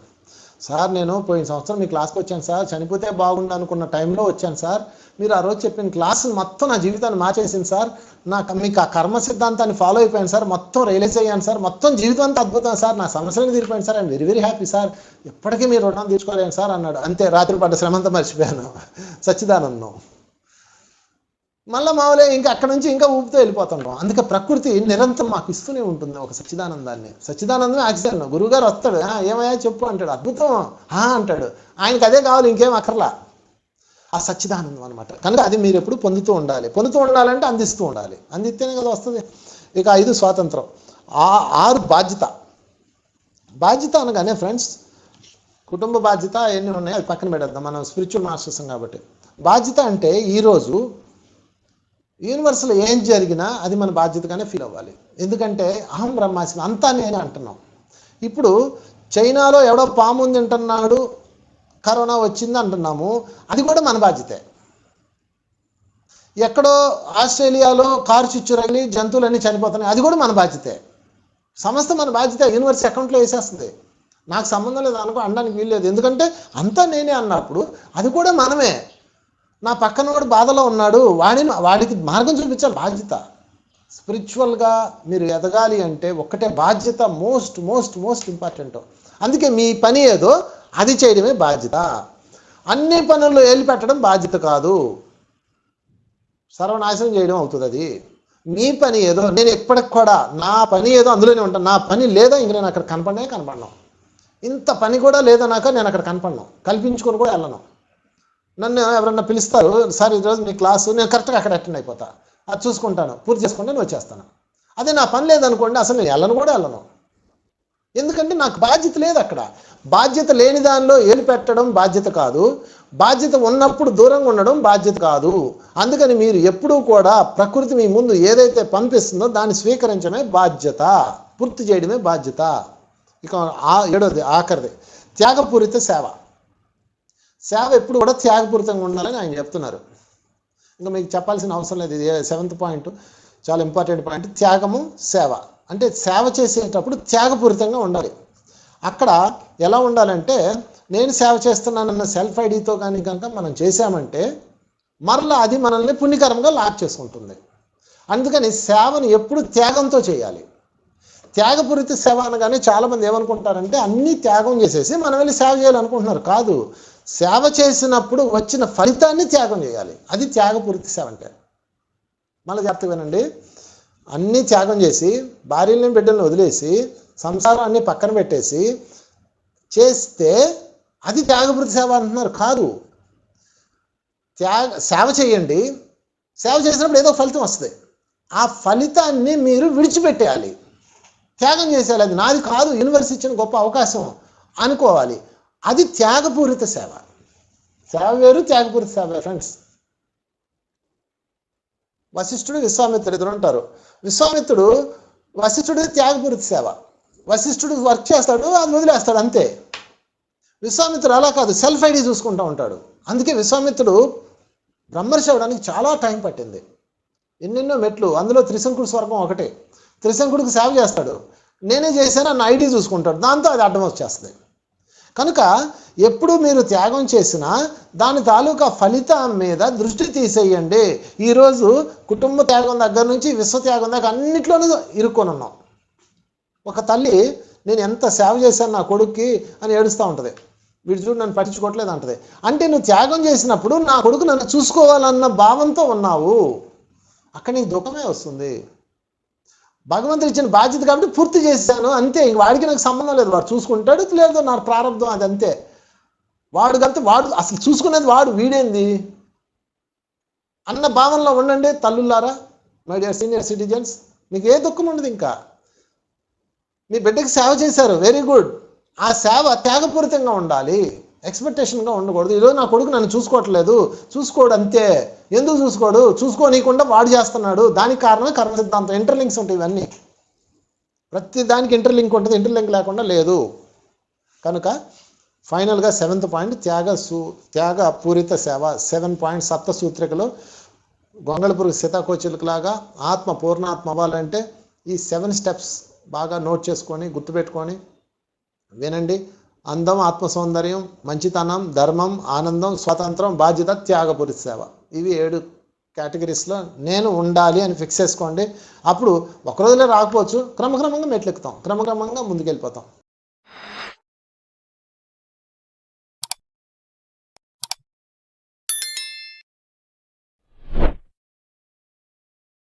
Speaker 1: సార్ నేను పోయిన సంవత్సరం మీ క్లాస్కి వచ్చాను సార్, చనిపోతే బాగుండు అనుకున్న టైంలో వచ్చాను సార్, మీరు ఆ రోజు చెప్పిన క్లాసు మొత్తం నా జీవితాన్ని మార్చేసింది సార్, మీకు ఆ కర్మ సిద్ధాంతాన్ని ఫాలో అయిపోయాను సార్, మొత్తం రియలైజ్ అయ్యాను సార్, మొత్తం జీవితం అంతా అద్భుతం సార్, నా సమస్యలను తీరిపోయాను sir, I'm very very happy sir, ఎప్పటికీ మీరు రుణం తీర్చుకోలేను సార్ అన్నాడు. అంతే, రాత్రి పడ్డ శ్రమంతా మర్చిపోయాను, సచ్చిదానందం. మళ్ళీ మామూలే, ఇంకా అక్కడ నుంచి ఇంకా ఊపితో వెళ్ళిపోతుంటాం. అందుకే ప్రకృతి నిరంతరం మాకు ఇస్తూనే ఉంటుంది ఒక సచ్చిదానందాన్ని. సచ్చిదానందమే ఆక్సిజన్. గురువుగారు వస్తాడు, ఏమయ్యా చెప్పు అంటాడు, అద్భుతం అంటాడు, ఆయనకు అదే కావాలి, ఇంకేం అక్కర్లా. ఆ సచ్చిదానందం అనమాట. కనుక అది మీరు ఎప్పుడు పొందుతూ ఉండాలంటే అందిస్తూ ఉండాలి, అందిస్తేనే కదా వస్తుంది. ఇక 5 స్వాతంత్రం. 6 బాధ్యత అనగానే ఫ్రెండ్స్, కుటుంబ బాధ్యత ఎన్ని ఉన్నాయో అది పక్కన పెట్టేద్దాం, మనం స్పిరిచువల్ మాస్టర్స్ కాబట్టి. బాధ్యత అంటే ఈరోజు యూనివర్స్లో ఏం జరిగినా అది మన బాధ్యతగానే ఫీల్ అవ్వాలి. ఎందుకంటే అహం బ్రహ్మాస్మి, అంతా నేనే అంటున్నాం. ఇప్పుడు చైనాలో ఎవడో పాము ఉంది అంటున్నాడు, కరోనా వచ్చింది అంటున్నాము, అది కూడా మన బాధ్యతే. ఎక్కడో ఆస్ట్రేలియాలో కారు చిచ్చురగిలి జంతువులన్నీ చనిపోతున్నాయి, అది కూడా మన బాధ్యతే. సమస్త మన బాధ్యత యూనివర్స్ అకౌంట్లో వేసేస్తుంది. నాకు సంబంధం లేదు అనడానికి వీల్లేదు, ఎందుకంటే అంతా నేనే అన్నప్పుడు అది కూడా మనమే. నా పక్కన వాడు బాధలో ఉన్నాడు, వాడికి మార్గం చూపించాలి, బాధ్యత. స్పిరిచువల్గా మీరు ఎదగాలి అంటే ఒక్కటే బాధ్యత, మోస్ట్ మోస్ట్ మోస్ట్ ఇంపార్టెంట్. అందుకే మీ పని ఏదో అది చేయడమే బాధ్యత. అన్ని పనుల్లో ఏలి పెట్టడం బాధ్యత కాదు, సర్వనాశనం చేయడం అవుతుంది అది. మీ పని ఏదో, నేను ఎప్పటికి కూడా నా పని ఏదో అందులోనే ఉంటాను. నా పని లేదా ఇంక నేను అక్కడ కనపడను, ఇంత పని కూడా లేదా నాకు, నేను అక్కడ కనపడను, కల్పించుకొని కూడా వెళ్ళను. నన్ను ఎవరన్నా పిలుస్తారు, సార్ ఈరోజు మీ క్లాసు, నేను కరెక్ట్గా అక్కడ అటెండ్ అయిపోతా, అది చూసుకుంటాను, పూర్తి చేసుకుంటే నేను వచ్చేస్తాను. అదే నా పని లేదనుకోండి, అసలు నేను వెళ్ళను. ఎందుకంటే నాకు బాధ్యత లేదు అక్కడ. బాధ్యత లేని దానిలో ఏలు పెట్టడం బాధ్యత కాదు, బాధ్యత ఉన్నప్పుడు దూరంగా ఉండడం బాధ్యత కాదు. అందుకని మీరు ఎప్పుడూ కూడా ప్రకృతి మీ ముందు ఏదైతే పంపిస్తుందో దాన్ని స్వీకరించడమే బాధ్యత, పూర్తి చేయడమే బాధ్యత. ఇక 7వది ఆఖరిది త్యాగపూరిత సేవ. సేవ ఎప్పుడు కూడా త్యాగపూరితంగా ఉండాలని ఆయన చెప్తున్నారు. ఇంకా మీకు చెప్పాల్సిన అవసరం లేదు. ఇది 7th పాయింట్, చాలా ఇంపార్టెంట్ పాయింట్. త్యాగము సేవ అంటే సేవ చేసేటప్పుడు త్యాగపూరితంగా ఉండాలి. అక్కడ ఎలా ఉండాలంటే నేను సేవ చేస్తున్నానన్న సెల్ఫ్ ఐడితో కానీ కనుక మనం చేశామంటే మరలా అది మనల్ని పుణ్యకరంగా లాక్ చేసుకుంటుంది. అందుకని సేవను ఎప్పుడు త్యాగంతో చేయాలి. త్యాగపూరిత సేవ అనగానే చాలామంది ఏమనుకుంటారంటే అన్నీ త్యాగం చేసేసి మనం వెళ్ళి సేవ చేయాలనుకుంటున్నారు. కాదు, సేవ చేసినప్పుడు వచ్చిన ఫలితాన్ని త్యాగం చేయాలి. అది త్యాగపూరిత సేవ అంటే. మళ్ళీ జాగ్రత్తగా వినండి. అన్నీ త్యాగం చేసి భార్యలను బిడ్డలను వదిలేసి సంసారాన్ని పక్కన పెట్టేసి చేస్తే అది త్యాగపూరిత సేవ అంటున్నారు. కాదు, సేవ చేయండి. సేవ చేసినప్పుడు ఏదో ఫలితం వస్తుంది. ఆ ఫలితాన్ని మీరు విడిచిపెట్టేయాలి, త్యాగం చేసేయాలి. అది నాది కాదు, యూనివర్స్ ఇచ్చిన గొప్ప అవకాశం అనుకోవాలి. అది త్యాగపూరిత సేవ. సేవ వేరు, త్యాగపూరిత సేవ ఫ్రెండ్స్. వశిష్ఠుడు విశ్వామిత్రుడు ఇద్దరు ఉంటారు. విశ్వామిత్రుడు వశిష్ఠుడు త్యాగపూరిత సేవ. వశిష్ఠుడు వర్క్ చేస్తాడు, అది వదిలేస్తాడు అంతే. విశ్వామిత్రుడు అలా కాదు, సెల్ఫ్ ఐడి చూసుకుంటూ ఉంటాడు. అందుకే విశ్వామిత్రుడు బ్రహ్మర్షి అవ్వడానికి చాలా టైం పట్టింది. ఎన్నెన్నో మెట్లు, అందులో త్రిశంకుడు స్వర్గం ఒకటే. త్రిశంకుడికి సేవ చేస్తాడు, నేనే చేశాను అన్న ఐడి చూసుకుంటాడు, దాంతో అది అడ్డం వచ్చేస్తుంది. కనుక ఎప్పుడు మీరు త్యాగం చేసినా దాని తాలూకా ఫలితం మీద దృష్టి తీసేయండి. ఈరోజు కుటుంబ త్యాగం దగ్గర నుంచి విశ్వత్యాగం దాకా అన్నిట్లోనూ ఇరుక్కొని ఉన్నాం. ఒక తల్లి నేను ఎంత సేవ చేశాను నా కొడుక్కి అని ఏడుస్తూ ఉంటుంది. వీడు చూడు నన్ను పట్టించుకోవట్లేదు అంటది. అంటే నువ్వు త్యాగం చేసినప్పుడు నా కొడుకు నన్ను చూసుకోవాలన్న భావంతో ఉన్నావు. అక్కడ నీకు దుఃఖమే వస్తుంది. భగవంతుడు ఇచ్చిన బాధ్యత కాబట్టి పూర్తి చేశాను అంతే. వాడికి నాకు సంబంధం లేదు, వాడు చూసుకుంటాడు లేదో నా ప్రారంభం, అది అంతే. వాడు కలితే వాడు అసలు చూసుకునేది వాడు, వీడేంది అన్న భావనలో ఉండండి తల్లులారా, మై డియర్ సీనియర్ సిటిజన్స్. మీకు ఏ దుఃఖం ఉండదు. ఇంకా మీ బిడ్డకి సేవ చేశారు, వెరీ గుడ్. ఆ సేవ త్యాగపూరితంగా ఉండాలి, ఎక్స్పెక్టేషన్గా ఉండకూడదు. ఈరోజు నా కొడుకు నన్ను చూసుకోవట్లేదు, చూసుకోడు అంతే. ఎందుకు చూసుకోడు? చూసుకోనీయకుండా వాడు చేస్తున్నాడు. దానికి కారణం కర్మ సిద్ధాంతం. ఇంటర్లింక్స్ ఉంటాయి ఇవన్నీ. ప్రతి దానికి ఇంటర్లింక్ ఉంటుంది, ఇంటర్లింక్ లేకుండా లేదు. కనుక ఫైనల్గా 7th పాయింట్ త్యాగపూరిత సేవ. 7 పాయింట్ సప్తసూత్రికలో గొంగళపురుగు సీతాకోచిలుకలాగా ఆత్మ పూర్ణాత్మ అవ్వాలంటే ఈ 7 స్టెప్స్ బాగా నోట్ చేసుకొని గుర్తుపెట్టుకొని వినండి. అందం, ఆత్మ సౌందర్యం, మంచితనం, ధర్మం, ఆనందం, స్వాతంత్రం, బాధ్యత, త్యాగపూరిత సేవ. ఇవి 7 కేటగిరీస్లో నేను ఉండాలి అని ఫిక్స్ చేసుకోండి. అప్పుడు ఒకరోజులో రాకపోవచ్చు, క్రమక్రమంగా మెట్లెక్కుతాం, క్రమక్రమంగా ముందుకెళ్ళిపోతాం.